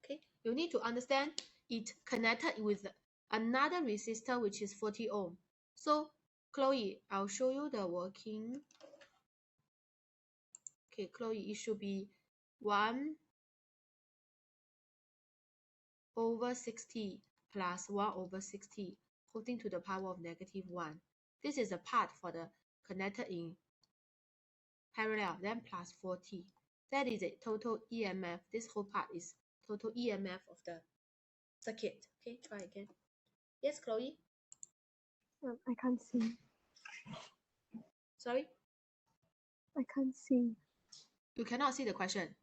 Okay, you need to understand it connected with another resistor which is 40 ohm. So Chloe, I'll show you the working. Okay, Chloe, it should be 1/60 plus 1/60 holding to the power of -1. This is the part for the connected in parallel, then plus 40. That is a total EMF. This whole part is total EMF of the circuit. Okay, try again. Yes, Chloe? I can't see. Sorry? I can't see. You cannot see the question.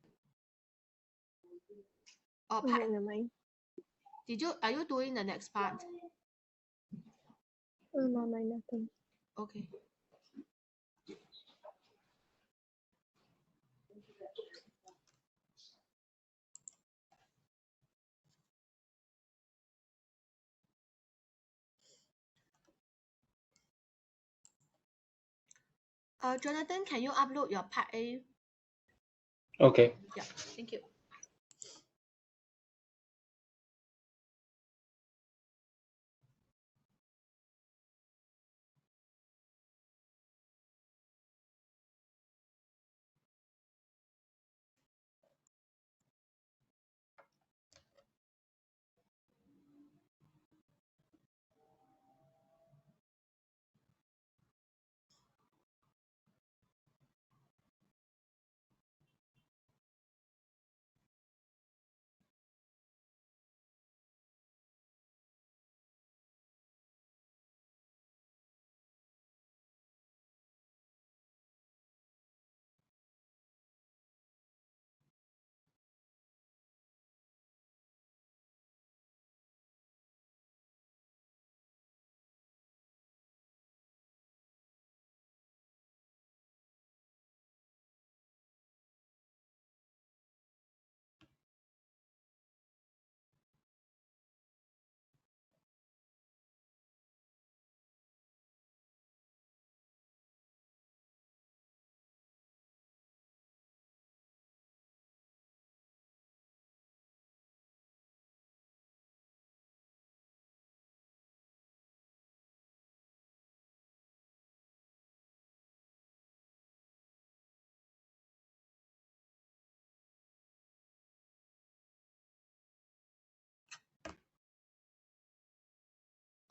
Oh, Okay, part. never mind. Are you doing the next part? Oh, no, nothing. Okay. Jonathan, can you upload your part A? Okay. Yeah, thank you.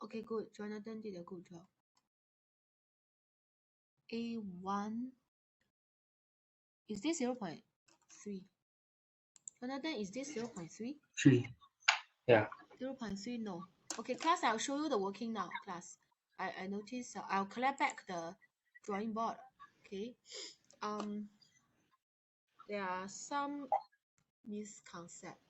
Okay, good. Jonathan did a good job. A1. Is this 0.3? Jonathan, is this 0.3? 3. Yeah. 0.3, no. Okay, class, I'll show you the working now, class. I noticed, I'll collect back the drawing board. Okay. There are some misconceptions.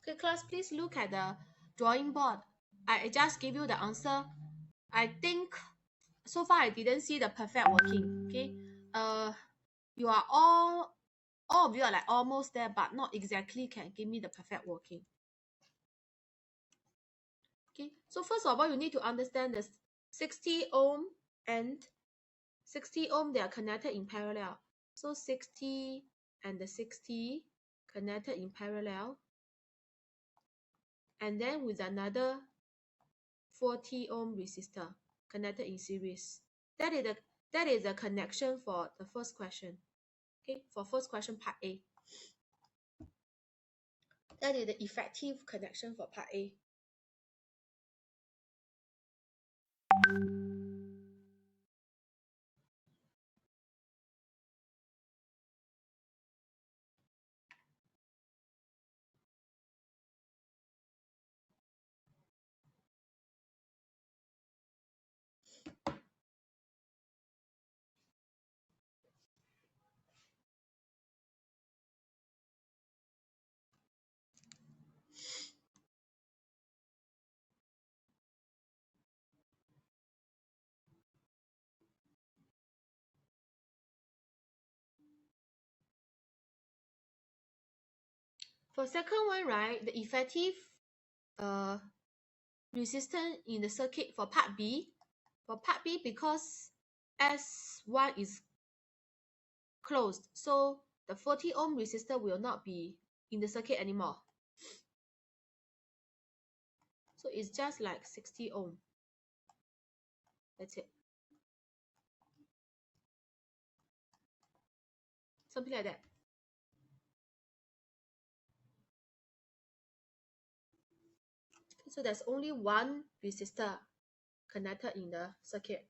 Okay, class, please look at the drawing board. I just give you the answer. I think so far I didn't see the perfect working. Okay. You are all of you are like almost there, but not exactly can give me the perfect working. Okay. So first of all, you need to understand the 60 ohm and 60 ohm, they are connected in parallel. So 60 and the 60 connected in parallel. And then with another 40 ohm resistor connected in series. That is the connection for the first question. Okay, for first question part A. That is the effective connection for part A. For second one, right, the effective resistance in the circuit for part B, because S1 is closed, so the 40 ohm resistor will not be in the circuit anymore. So it's just like 60 ohm. That's it. Something like that. So there's only one resistor connected in the circuit.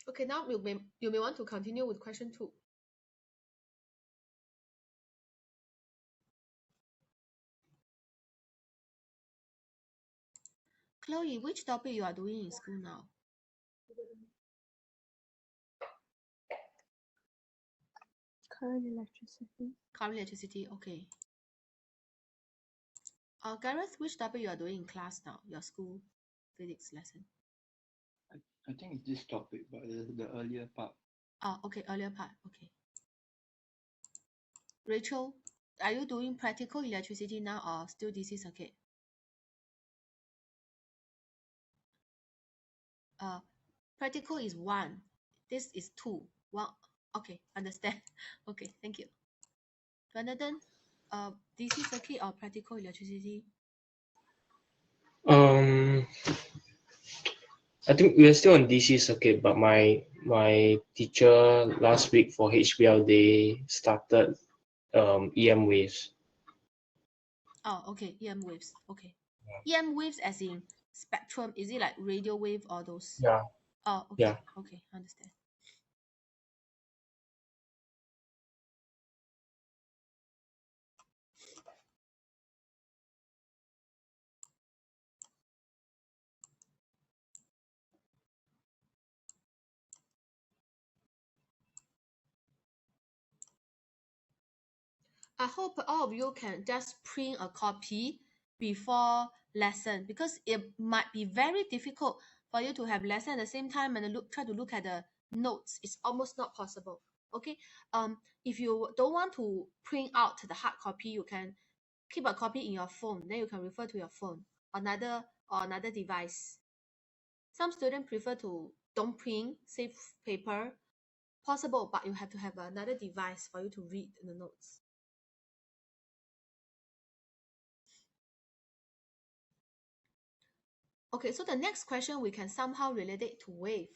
Okay, now you may want to continue with question 2. Chloe, which topic you are doing in school now? Current electricity. Current electricity, okay. Gareth, which topic you are doing in class now? Your school physics lesson? I think it's this topic, but the earlier part. Oh, okay, earlier part, okay. Rachel, are you doing practical electricity now or still DC circuit? Practical is 1. This is 2. 1. Okay, understand. Okay, thank you. Jonathan, DC circuit or practical electricity? I think we're still on DC circuit, but my teacher last week for HBL they started EM waves. Oh, okay, EM waves. Okay. EM waves as in spectrum, is it like radio wave or those? Yeah. Oh, okay. Yeah. Okay, understand. I hope all of you can just print a copy before lesson, because it might be very difficult for you to have lesson at the same time and try to look at the notes. It's almost not possible. Okay. If you don't want to print out the hard copy, you can keep a copy in your phone. Then you can refer to your phone or another device. Some students prefer to don't print, save paper. Possible, but you have to have another device for you to read the notes. Okay, so the next question we can somehow relate it to wave.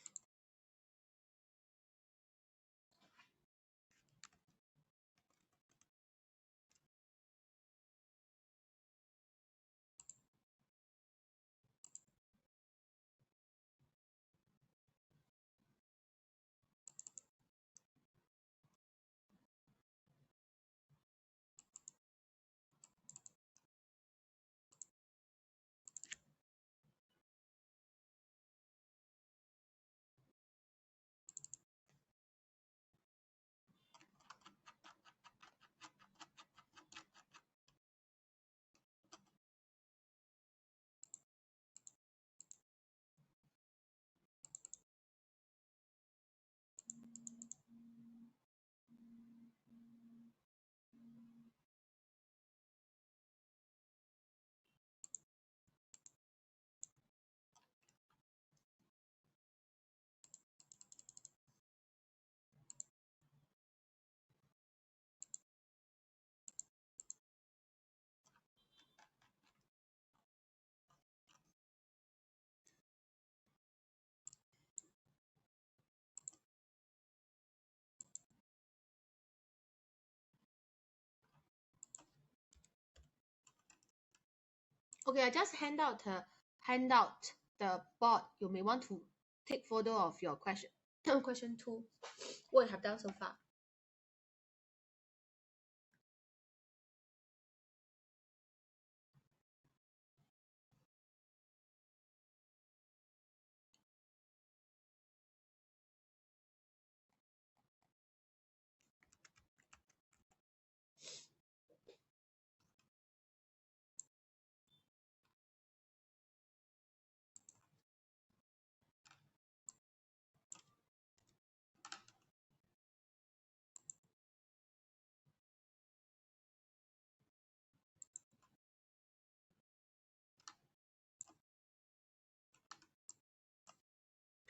Okay, I just hand out the board. You may want to take photo of your question question 2, what you have done so far.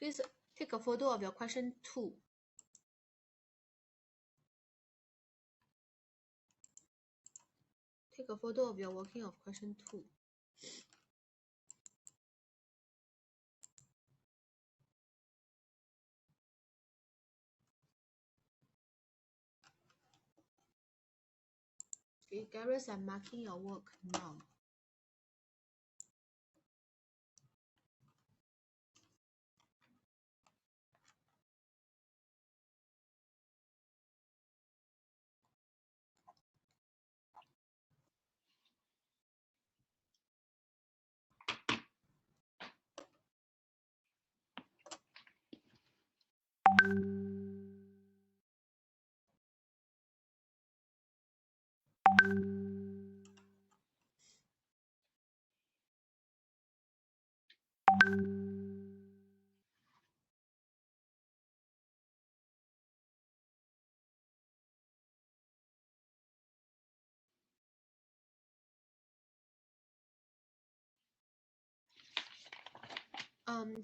Please take a photo of your question 2. Take a photo of your working of question 2. Okay, Gareth, I'm marking your work now.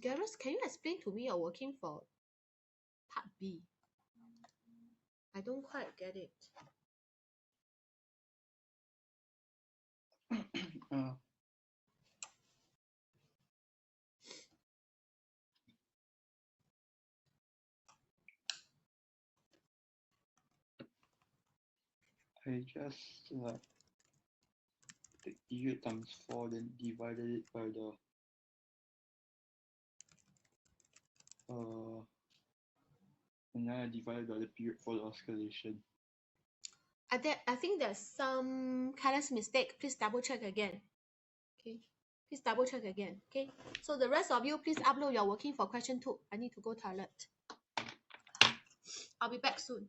Gareth, can you explain to me you're working for part B? I don't quite get it. I just take 8 times 4, then divided it by the and then I divided by the period for the oscillation. I think there's some careless mistake. Please double check again. Okay, please double check again. Okay, so the rest of you, please upload your working for question 2. I need to go toilet. I'll be back soon.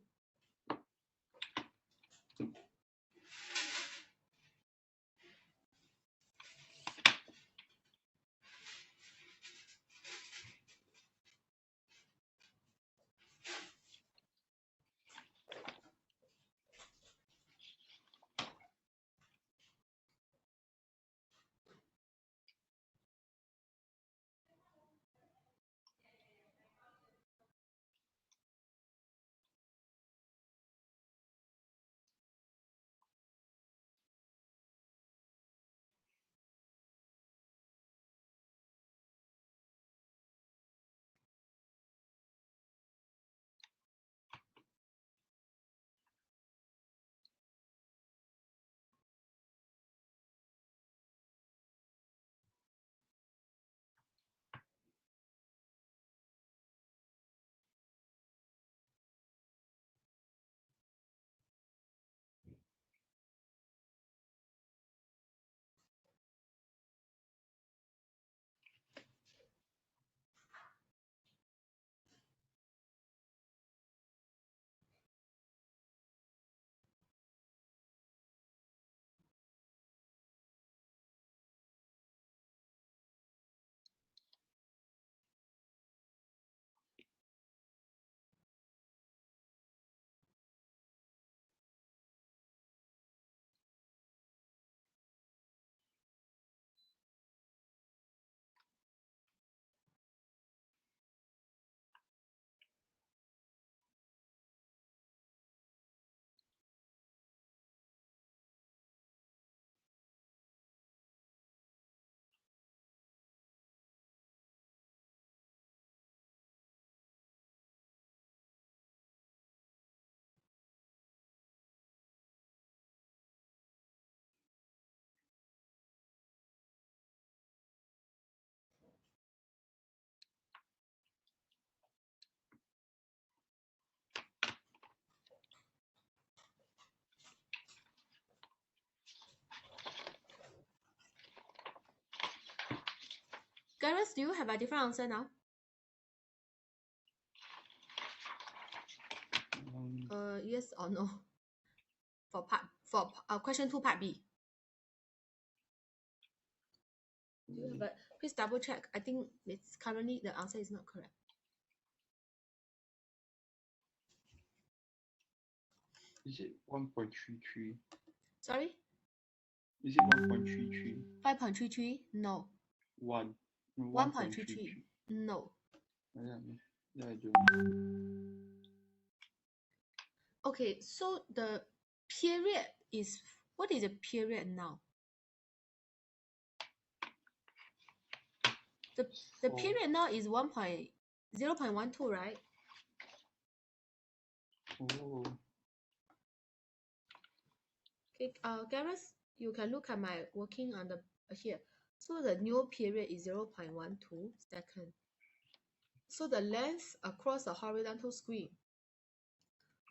Gareth, do you have a different answer now? Yes or no? For question 2, part B. Do you have a, please double check. I think it's currently the answer is not correct. Is it 1.33? Sorry? Is it 1.33? 5.33? No. 1.33? No. Yeah, I don't. Okay, so the period is, what is a period now? The period now is 0.12, right? Oh. Okay, Gareth, you can look at my working on the here. So the new period is 0.12 second. So the length across the horizontal screen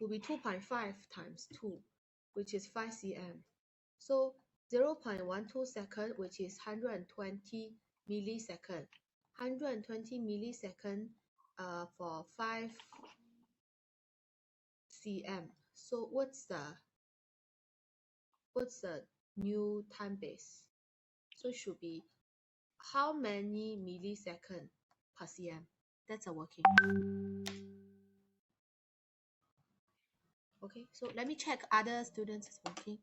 will be 2.5 times 2, which is 5 cm. So 0.12 second, which is 120 millisecond. 120 millisecond for 5 cm. So what's the new time base? So it should be how many millisecond per cm? That's a working. Okay, so let me check other students' working.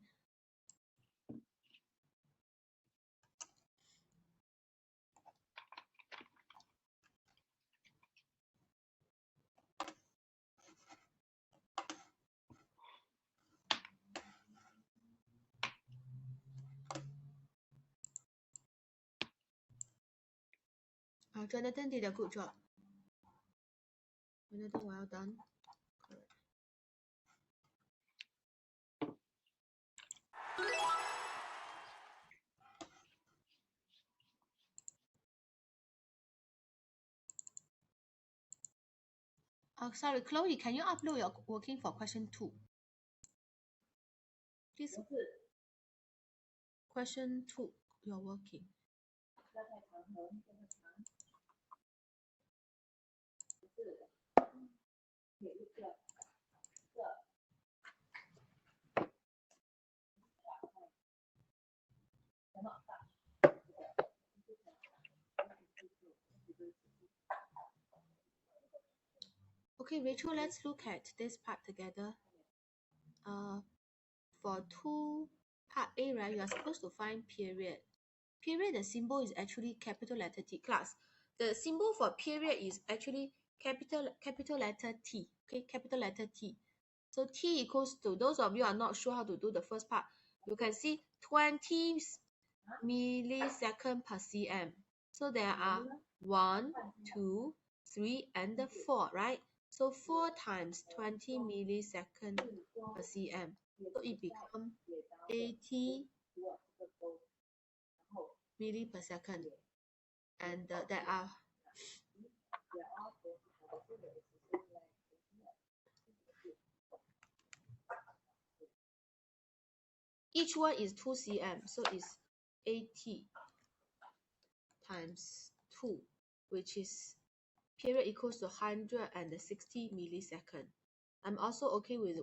Jonathan did a good job. Jonathan, well done. Correct. Sorry, Chloe, can you upload your working for question 2? Please. Question 2, your working. Okay, Rachel, let's look at this part together. For 2, part A, right, you are supposed to find period. Period, the symbol is actually capital letter T. Class, the symbol for period is actually capital letter T. Okay, capital letter T. So T equals to, those of you are not sure how to do the first part, you can see 20 millisecond per cm. So there are 1, 2, 3, and the 4, right? So 4 times 20 millisecond per cm. So it becomes 80 milli per second. And there are each one is 2 cm, so it's 80 times 2, which is period equals to 160 millisecond. I'm also okay with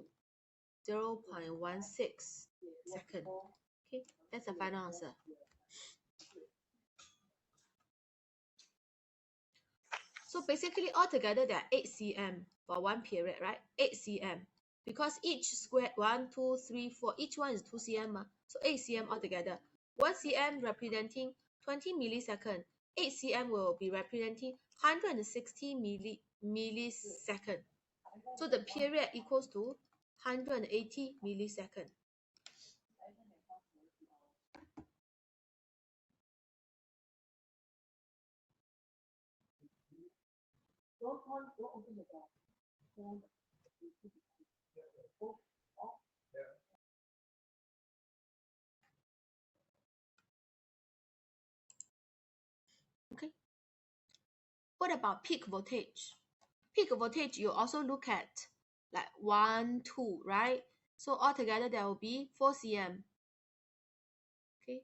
0.16 second. Okay, that's the final answer. So basically altogether there are 8 cm for one period, right? 8 cm. Because each square, 1, 2, 3, 4, each one is 2 cm. So 8 cm altogether. 1 cm representing 20 millisecond. 8 cm will be representing 160 millisecond. So the period equals to 180 millisecond. Okay. What about peak voltage? Peak voltage, you also look at like 1, 2, right? So altogether there will be 4 cm. Okay,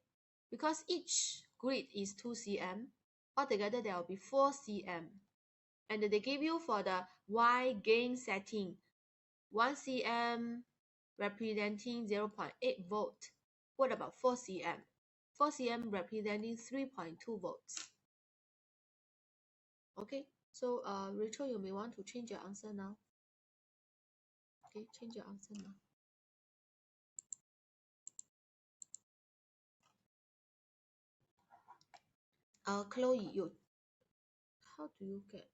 because each grid is 2 cm, altogether there will be 4 cm. And they give you for the Y gain setting 1 cm representing 0.8 volt. What about 4 cm? 4 cm representing 3.2 volts. Okay, so Rachel, you may want to change your answer now. Okay, change your answer now. Chloe, how do you get?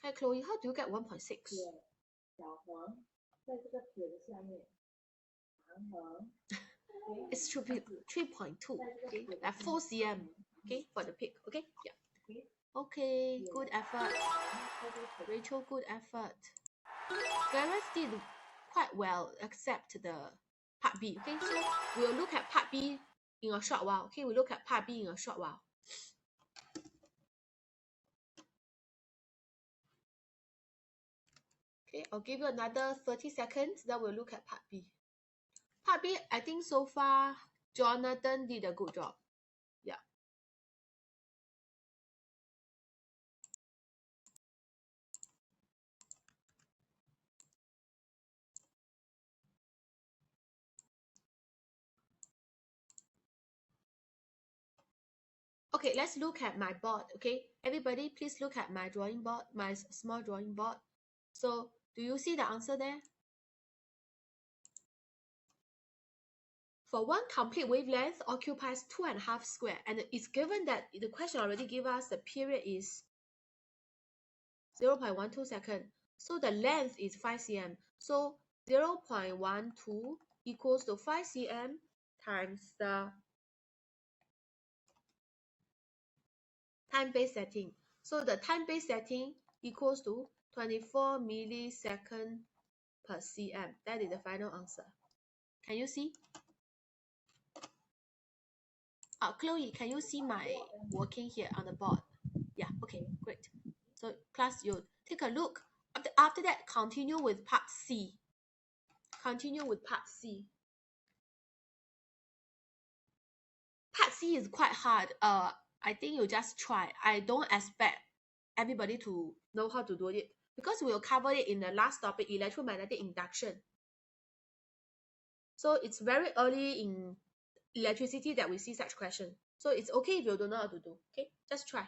Hi Chloe, how do you get 1.6? It should be 3.2, okay, like 4 cm, okay, for the pig, okay, yeah. Okay, good effort. Rachel, good effort. Gareth did quite well, except the part B, okay, so we'll look at part B in a short while, okay, we'll look at part B in a short while. Okay, I'll give you another 30 seconds, then we'll look at part B. Part B, I think so far, Jonathan did a good job. Yeah. Okay, let's look at my board, okay? Everybody, please look at my drawing board, my small drawing board. So, do you see the answer there? For one complete wavelength occupies 2.5 square, and it's given that the question already gave us the period is 0.12 second. So the length is 5 cm. So 0.12 equals to 5 cm times the time-based setting. So the time-based setting equals to 24 millisecond per cm. That is the final answer. Can you see? Chloe, can you see my working here on the board? Yeah, okay, great. So class, you take a look. After that, continue with part C. Continue with part C. Part C is quite hard. I think you just try. I don't expect everybody to know how to do it because we'll cover it in the last topic, electromagnetic induction. So it's very early in electricity that we see such question. So it's okay if you don't know how to do. Okay, just try.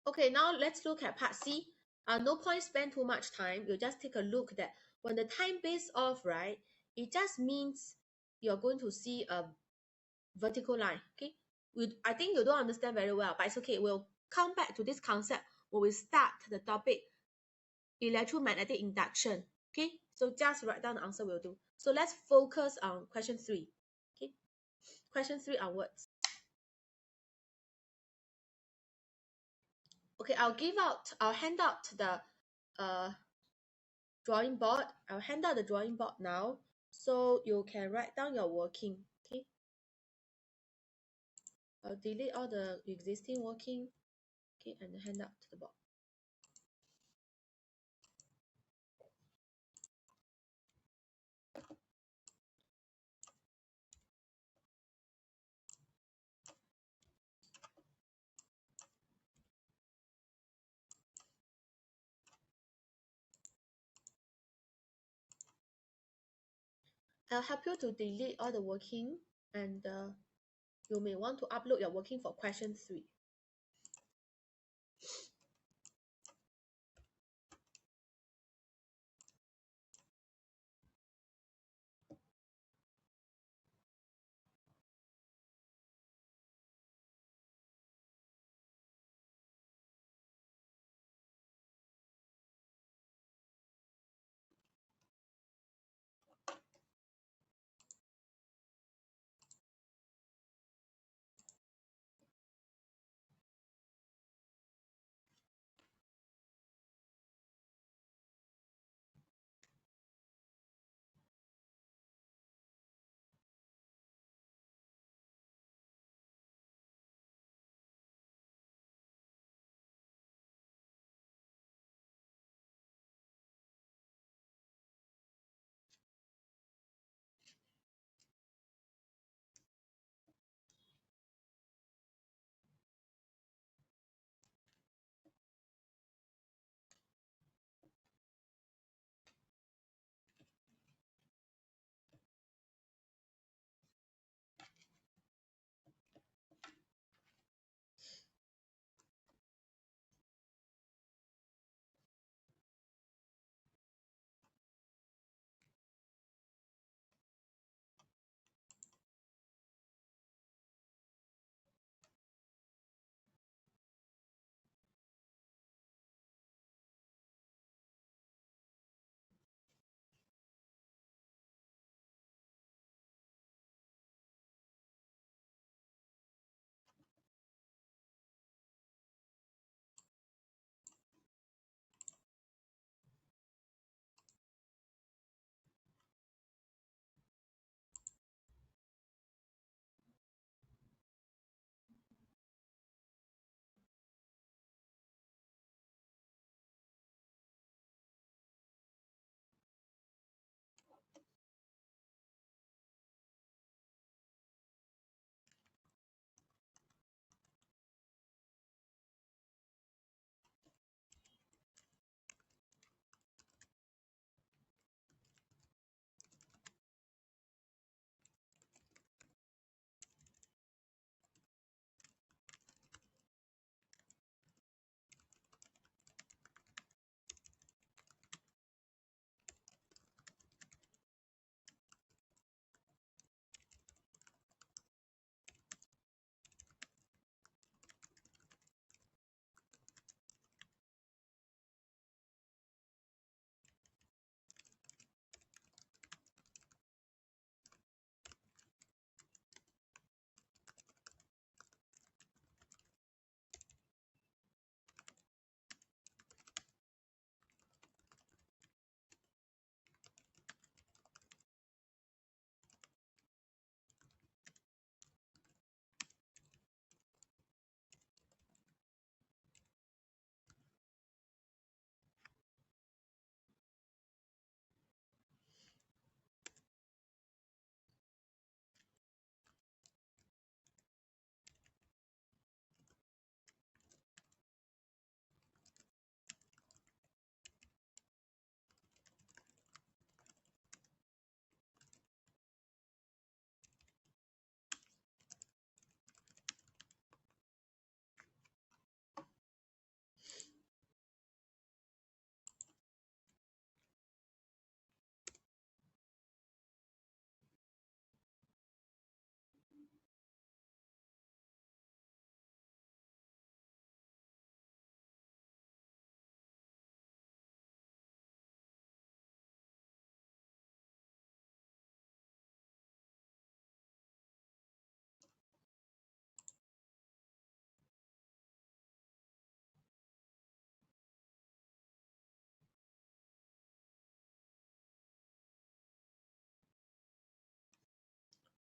Okay, now let's look at part C. No point spend too much time. You just take a look that when the time base off, right, it just means you're going to see a vertical line. Okay, I think you don't understand very well, but it's okay. We'll come back to this concept when we start the topic electromagnetic induction. Okay, so just write down the answer will do. So let's focus on question 3. Okay, question 3 onwards. Okay, I'll hand out the drawing board. I'll hand out the drawing board now, so you can write down your working. Okay, I'll delete all the existing working. Okay, and hand out to the board. I'll help you to delete all the working, and you may want to upload your working for question 3.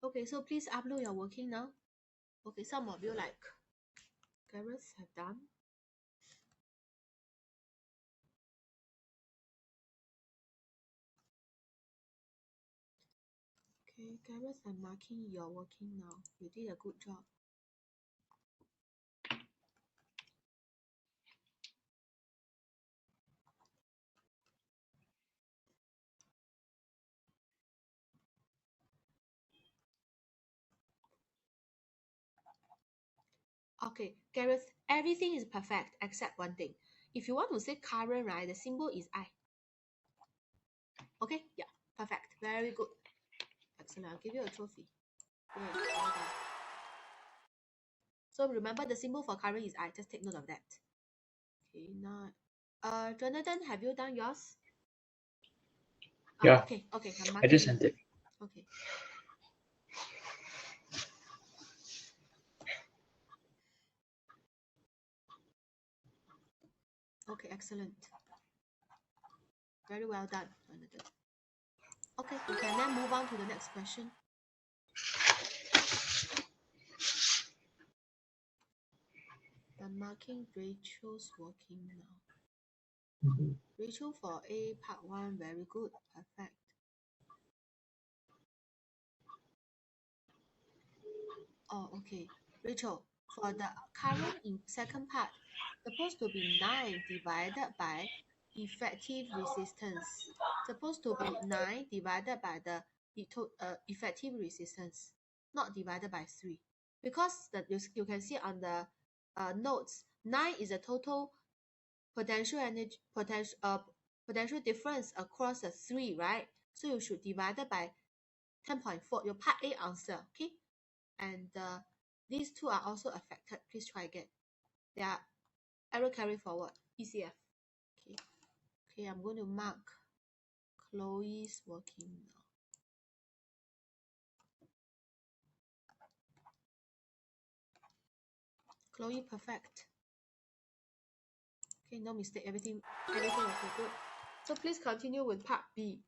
Okay, so please upload your working now. Okay, some of you like Gareth have done. Okay, Gareth, I'm marking your working now. You did a good job. Okay, Gareth, everything is perfect except one thing. If you want to say current, right, the symbol is I. Okay, yeah, perfect. Very good. Excellent. I'll give you a trophy. Good, well done. So remember the symbol for current is I. Just take note of that. Okay, now, Jonathan, have you done yours? Yeah. Okay, okay. I'm I marking just you. sent it. Okay. Okay, excellent. Very well done, Jonathan. Okay, we can then move on to the next question. I'm marking Rachel's working now. Rachel for A part 1, very good, perfect. Oh, okay. Rachel, for the current in second part, supposed to be 9 divided by effective resistance. Supposed to be 9 divided by the effective resistance, not divided by 3. Because you can see on the notes, 9 is the total potential energy potential difference across the 3, right? So you should divide it by 10.4, your part A answer, okay? And these two are also affected. Please try again. They are arrow carry forward, ECF. Okay, okay, I'm going to mark Chloe's working now. Chloe, perfect. Okay, no mistake, everything okay, good. So please continue with part B.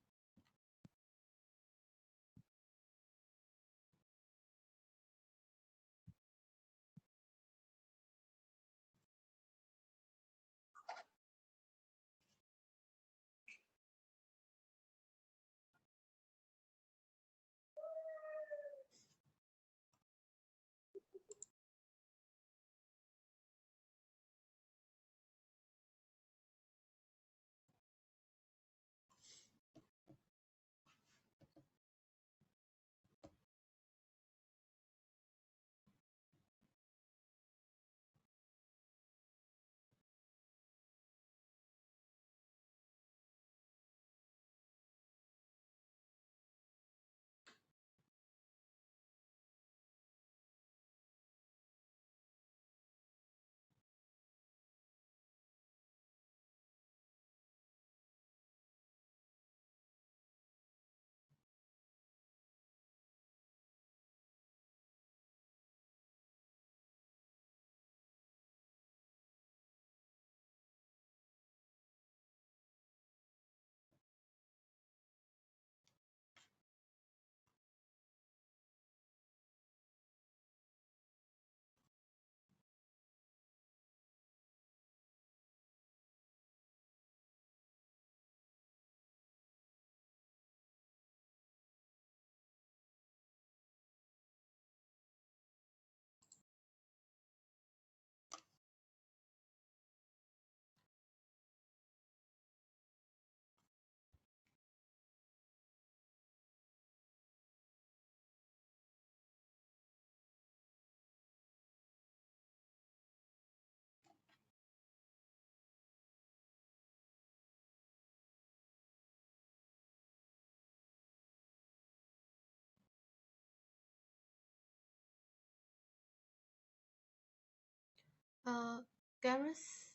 Gareth,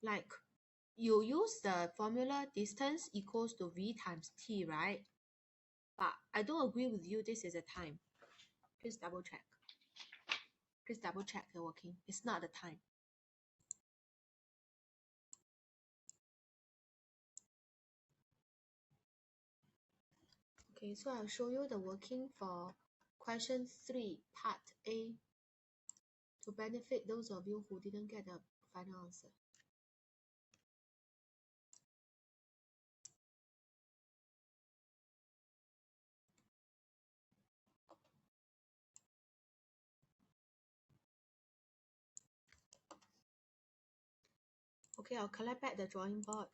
like you use the formula distance equals to V times T, right? But I don't agree with you. This is a time. Please double check. Please double check the working. It's not the time. Okay, so I'll show you the working for question 3, part A, to benefit those of you who didn't get the final answer. Okay, I'll collect back the drawing board.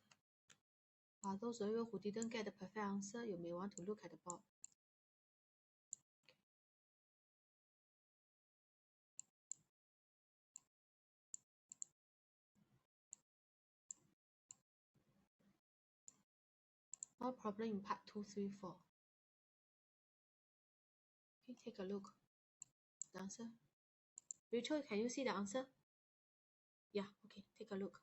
Those of you who didn't get the perfect answer, you may want to look at the board. No problem in part 2, 3, 4. Okay, take a look. The answer. Rachel, can you see the answer? Yeah, okay, take a look.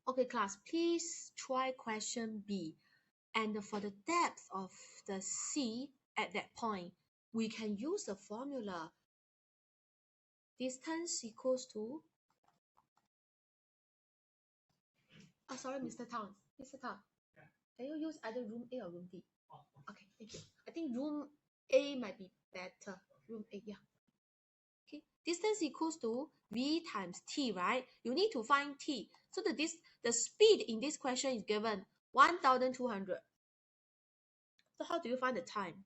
Okay, class, please try question B. And for the depth of the C at that point, we can use the formula. Distance equals to... Oh, sorry, Mr. Tang. Mr. Tang, can you use either room A or room B? Okay, thank you. I think room A might be better. Room A, yeah. Okay, distance equals to V times T, right? You need to find T. So the speed in this question is given 1,200. So how do you find the time?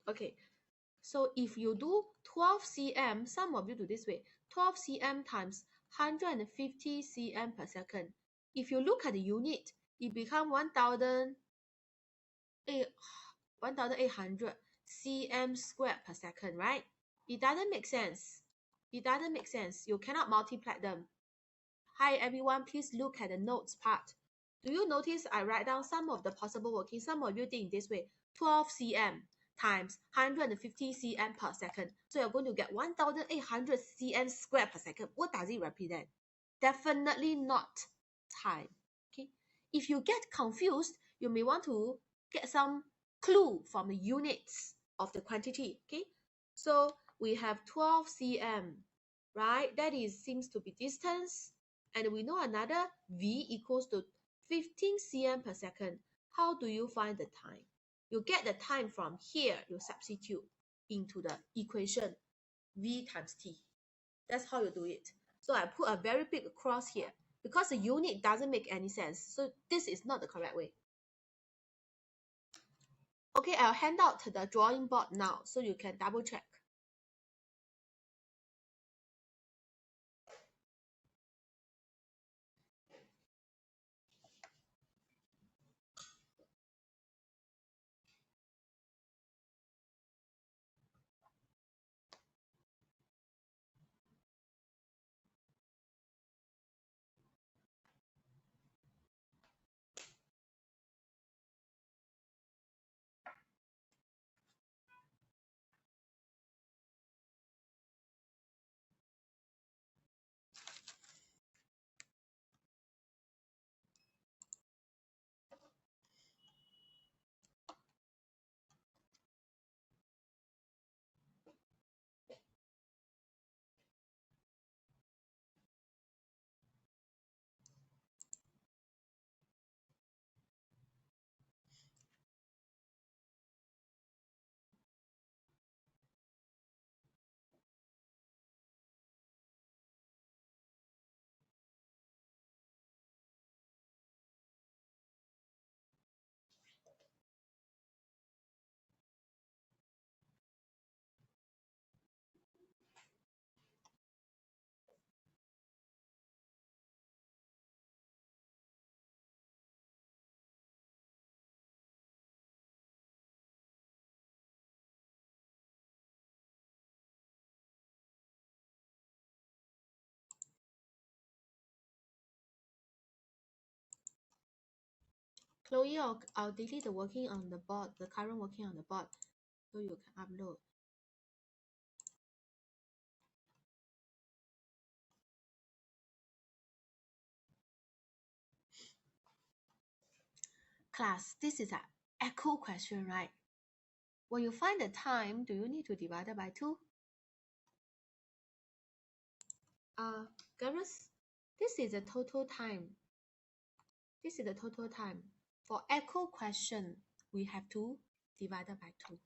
Okay, so if you do 12 cm, some of you do this way, 12 cm times 150 cm per second. If you look at the unit, it becomes 1,800 cm squared per second, right? It doesn't make sense. It doesn't make sense. You cannot multiply them. Hi everyone, please look at the notes part. Do you notice I write down some of the possible working? Some of you think this way, 12 cm times 150 cm per second. So you're going to get 1,800 cm squared per second. What does it represent? Definitely not time. Okay. If you get confused, you may want to get some clue from the units of the quantity. Okay. So we have 12 cm, right? That seems to be distance. And we know another V equals to 15 cm per second. How do you find the time? You get the time from here. You substitute into the equation V times T. That's how you do it. So I put a very big cross here because the unit doesn't make any sense. So this is not the correct way. Okay, I'll hand out the drawing board now so you can double check. Chloe, I'll delete the working on the board, the current working on the board, so you can upload. Class, this is an echo question, right? When you find the time, do you need to divide it by 2? Garrus, this is the total time. This is the total time. For echo question, we have to divide it by 2.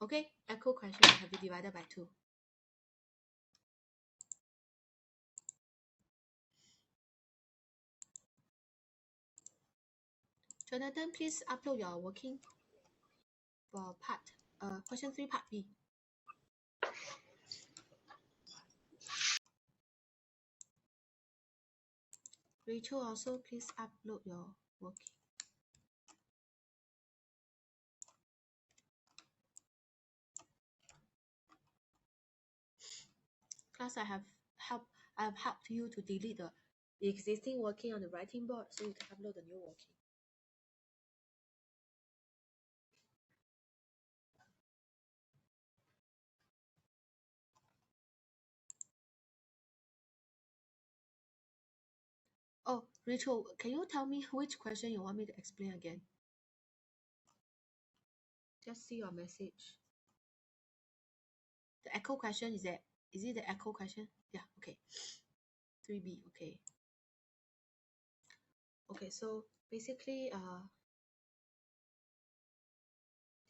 Okay, echo question we have to divide it by 2. Jonathan, please upload your working for question 3, part B. Rachel, also please upload your working. Class, I have helped you to delete the existing working on the writing board, so you can upload the new working. Oh, Rachel, can you tell me which question you want me to explain again? Just see your message. The echo question is it the echo question? Yeah, okay. 3B, okay. Okay, so basically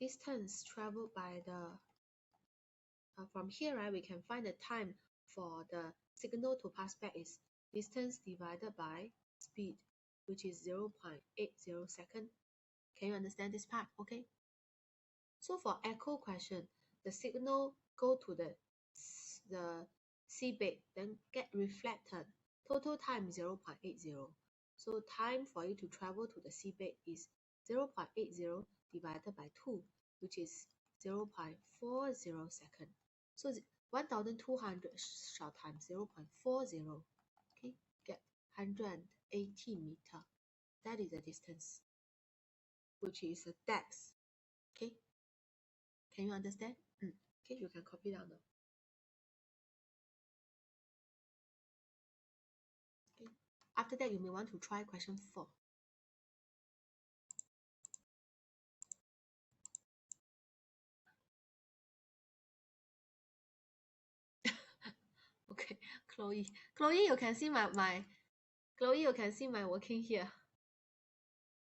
distance traveled by the from here, right, we can find the time for the signal to pass back is distance divided by speed, which is 0.80 seconds. Can you understand this part? Okay. So for echo question, the signal go to the seabed, then get reflected. Total time 0.80. So time for it to travel to the seabed is 0.80 divided by 2, which is 0.40 seconds. So 1,200 short time 0.40. Okay, get 180 meter. That is the distance, which is a depth. Okay, can you understand? Okay, you can copy down now. Okay. After that, you may want to try question 4. Okay, Chloe, you can see my Chloe, you can see my working here.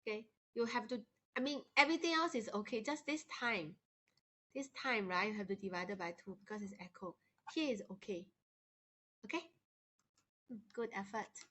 Okay, you have to. I mean, everything else is okay. Just this time, right? You have to divide it by 2 because it's echo. Here is okay. Okay, good effort.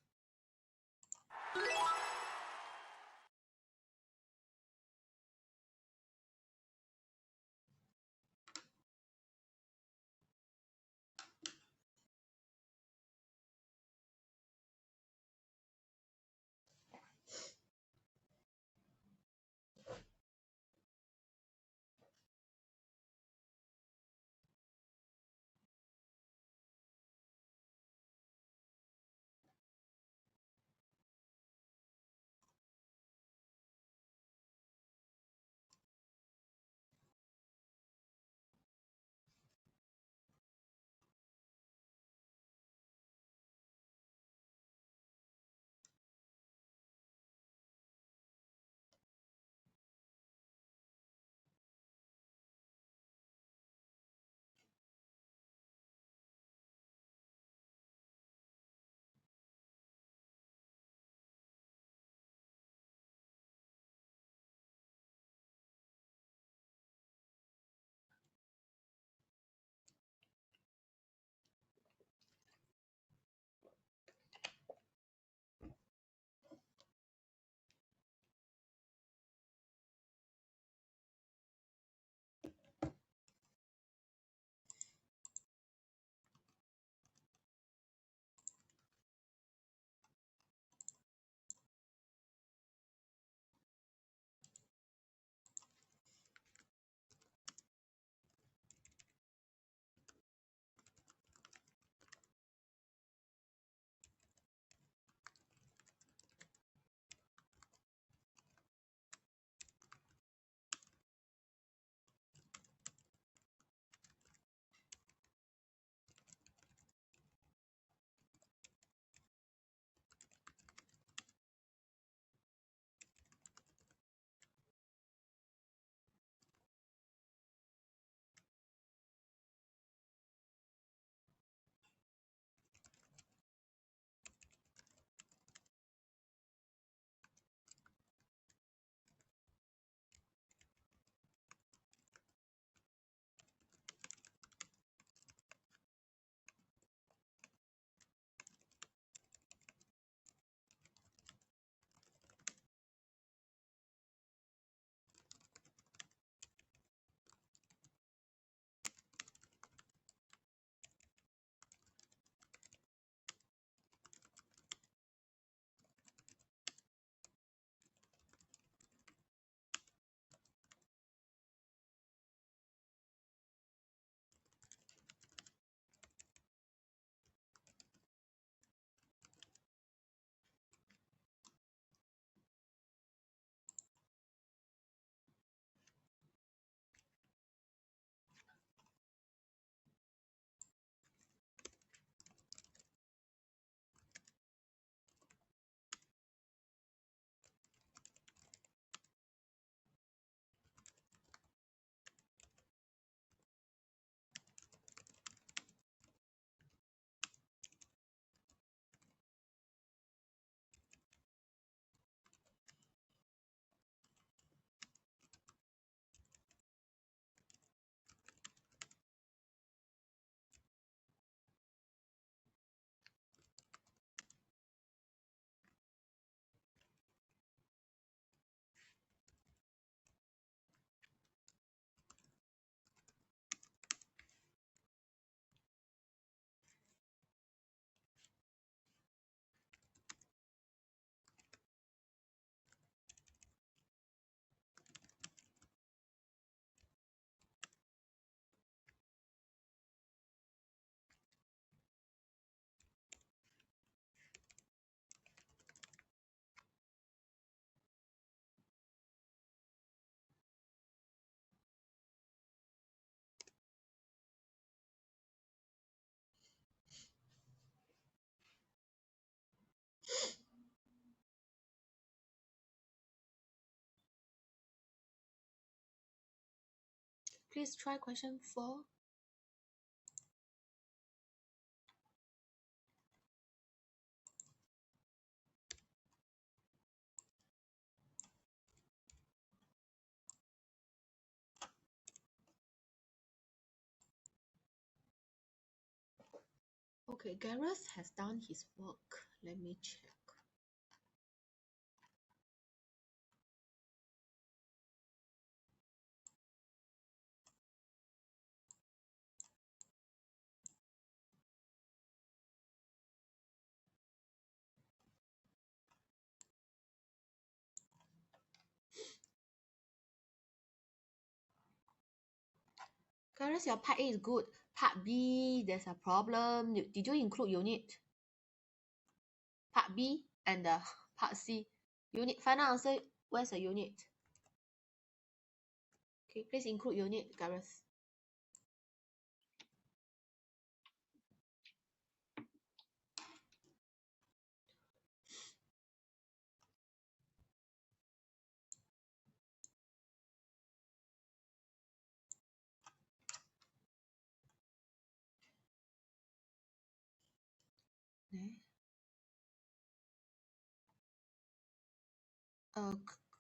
please try question 4. Okay, Gareth has done his work. Let me check. Gareth, your part A is good. Part B, there's a problem. Did you include unit? Part B and the part C. Unit, final answer, where's the unit? Okay, please include unit, Gareth.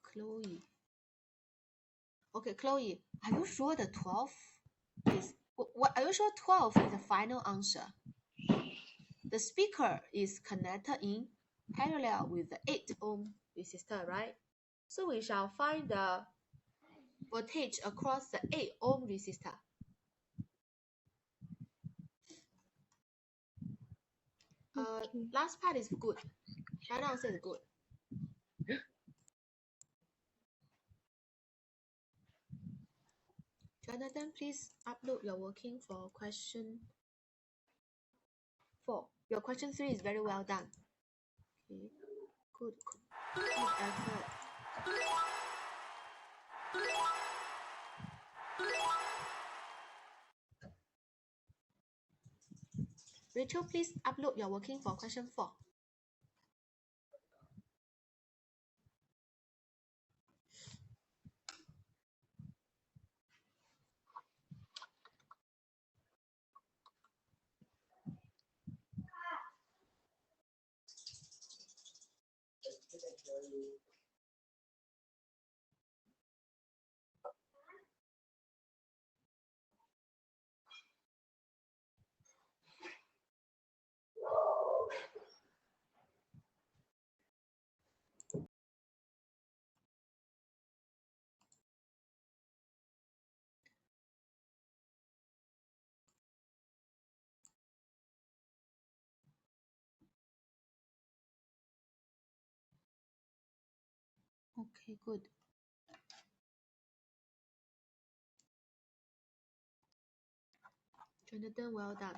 Chloe. Okay, Chloe, are you sure the 12 is what? Are you sure 12 is the final answer? The speaker is connected in parallel with the 8 ohm resistor, right? So we shall find the voltage across the 8 ohm resistor. Last part is good. Final answer is good. Jonathan, please upload your working for question 4. Your question 3 is very well done. Okay, good effort. Rachel, please upload your working for question 4. Okay, good. Jonathan, well done.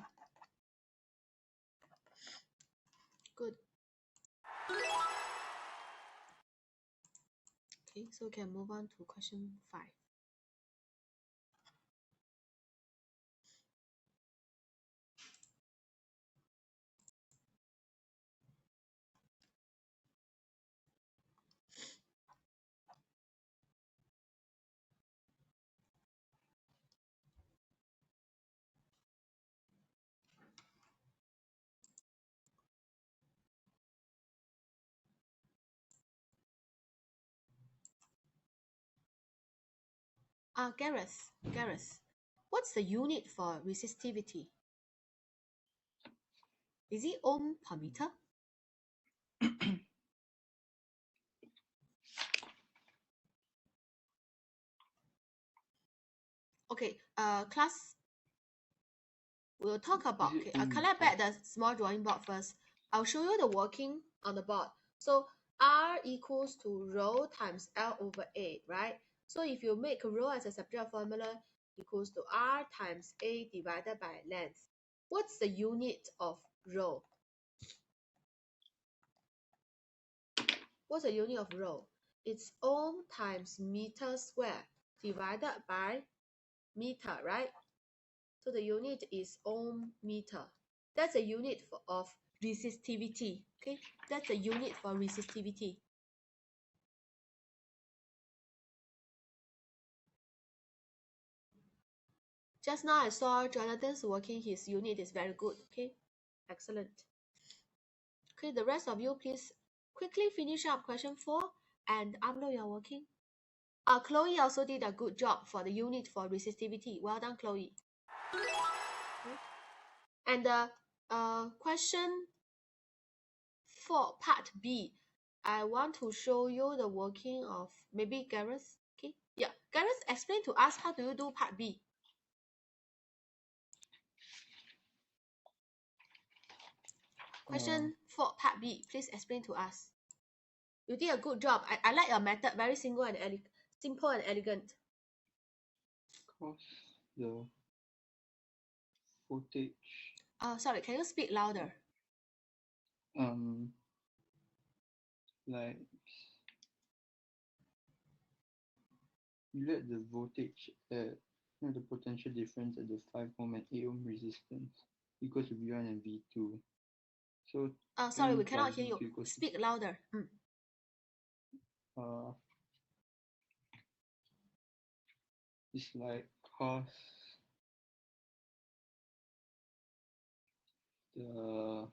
Good. Okay, so we can move on to question 5. Gareth, what's the unit for resistivity? Is it ohm per meter? Okay, class, we'll talk about, okay, I'll collect back the small drawing board first. I'll show you the working on the board. So R equals to rho times L over A, right? So if you make rho as a subject formula equals to R times A divided by length. What's the unit of rho? What's the unit of rho? It's ohm times meter square divided by meter, right? So the unit is ohm meter. That's a unit of resistivity. Okay, that's a unit for resistivity. Just now I saw Jonathan's working his unit is very good. Okay, excellent. Okay, the rest of you please quickly finish up question 4 and upload your working. Chloe also did a good job for the unit for resistivity. Well done, Chloe. Okay. And question 4, part B. I want to show you the working of maybe Gareth. Okay, yeah, Gareth, explain to us how do you do part B. Question 4, part B. Please explain to us. You did a good job. I like your method. Very simple and elegant. Cause the voltage. Sorry, can you speak louder? Like you let the voltage at the potential difference at the 5 ohm and 8 ohm resistance equals to V1 and V2. So Sorry, we N cannot plus hear you. V2 equals Speak louder. It's like cos the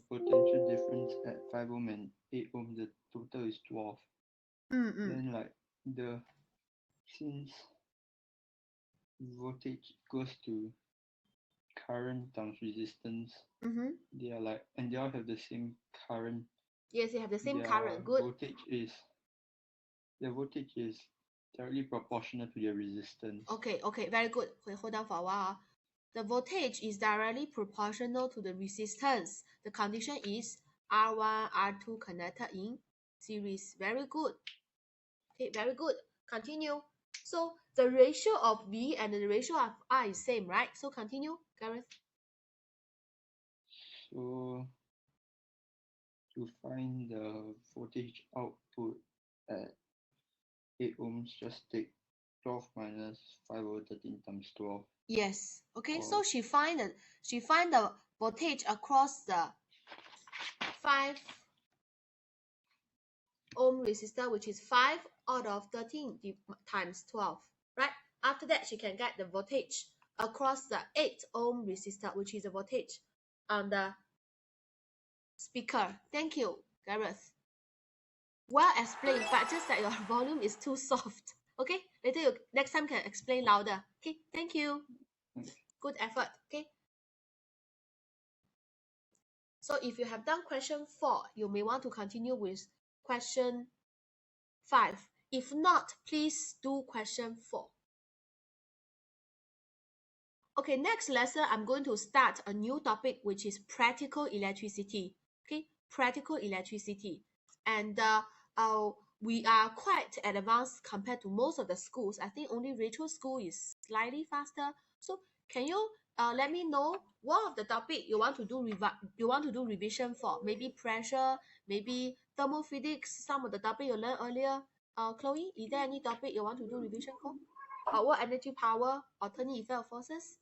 potential difference at 5 ohm and 8 ohm, the total is 12. Then like since voltage equals to current times resistance, they are like, and they all have the same current. Yes, they have the same their current. Good. Their voltage is directly proportional to their resistance. Okay, very good. Hold on for a while. The voltage is directly proportional to the resistance. The condition is R1, R2 connected in series. Very good. Okay, very good. Continue. So the ratio of V and the ratio of R is same, right? So continue, Gareth. So to find the voltage output at 8 ohms, just take 12 minus 5 over 13 times 12. Yes. Okay, so she find the voltage across the 5 ohm resistor, which is 5 out of 13 times 12, right? After that, she can get the voltage across the 8 ohm resistor, which is the voltage on the speaker. Thank you, Gareth. Well explained, but just that your volume is too soft. Okay, later you next time can explain louder. Okay, thank you. Good effort. Okay. So if you have done question 4, you may want to continue with question 5. If not, please do question 4. Okay, next lesson, I'm going to start a new topic, which is practical electricity. Okay, practical electricity. And we are quite advanced compared to most of the schools. I think only Rachel's school is slightly faster. So can you let me know what of the topic you want to do revision for? Maybe pressure, maybe thermophysics, some of the topic you learned earlier. Chloe, is there any topic you want to do revision for? What energy power, alternate effect forces?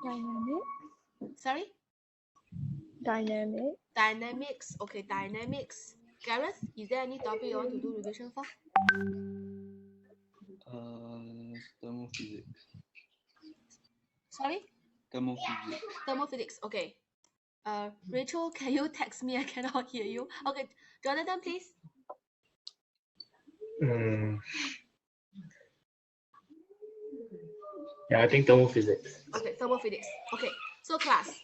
Dynamics. Sorry? Dynamics. Dynamics. Okay, dynamics. Gareth, is there any topic you want to do revision for? Thermophysics. Sorry? Thermophysics. Thermophysics. Okay. Rachel, can you text me? I cannot hear you. Okay, Jonathan, please. Yeah, I think thermophysics. Okay, thermophysics. Okay, so class.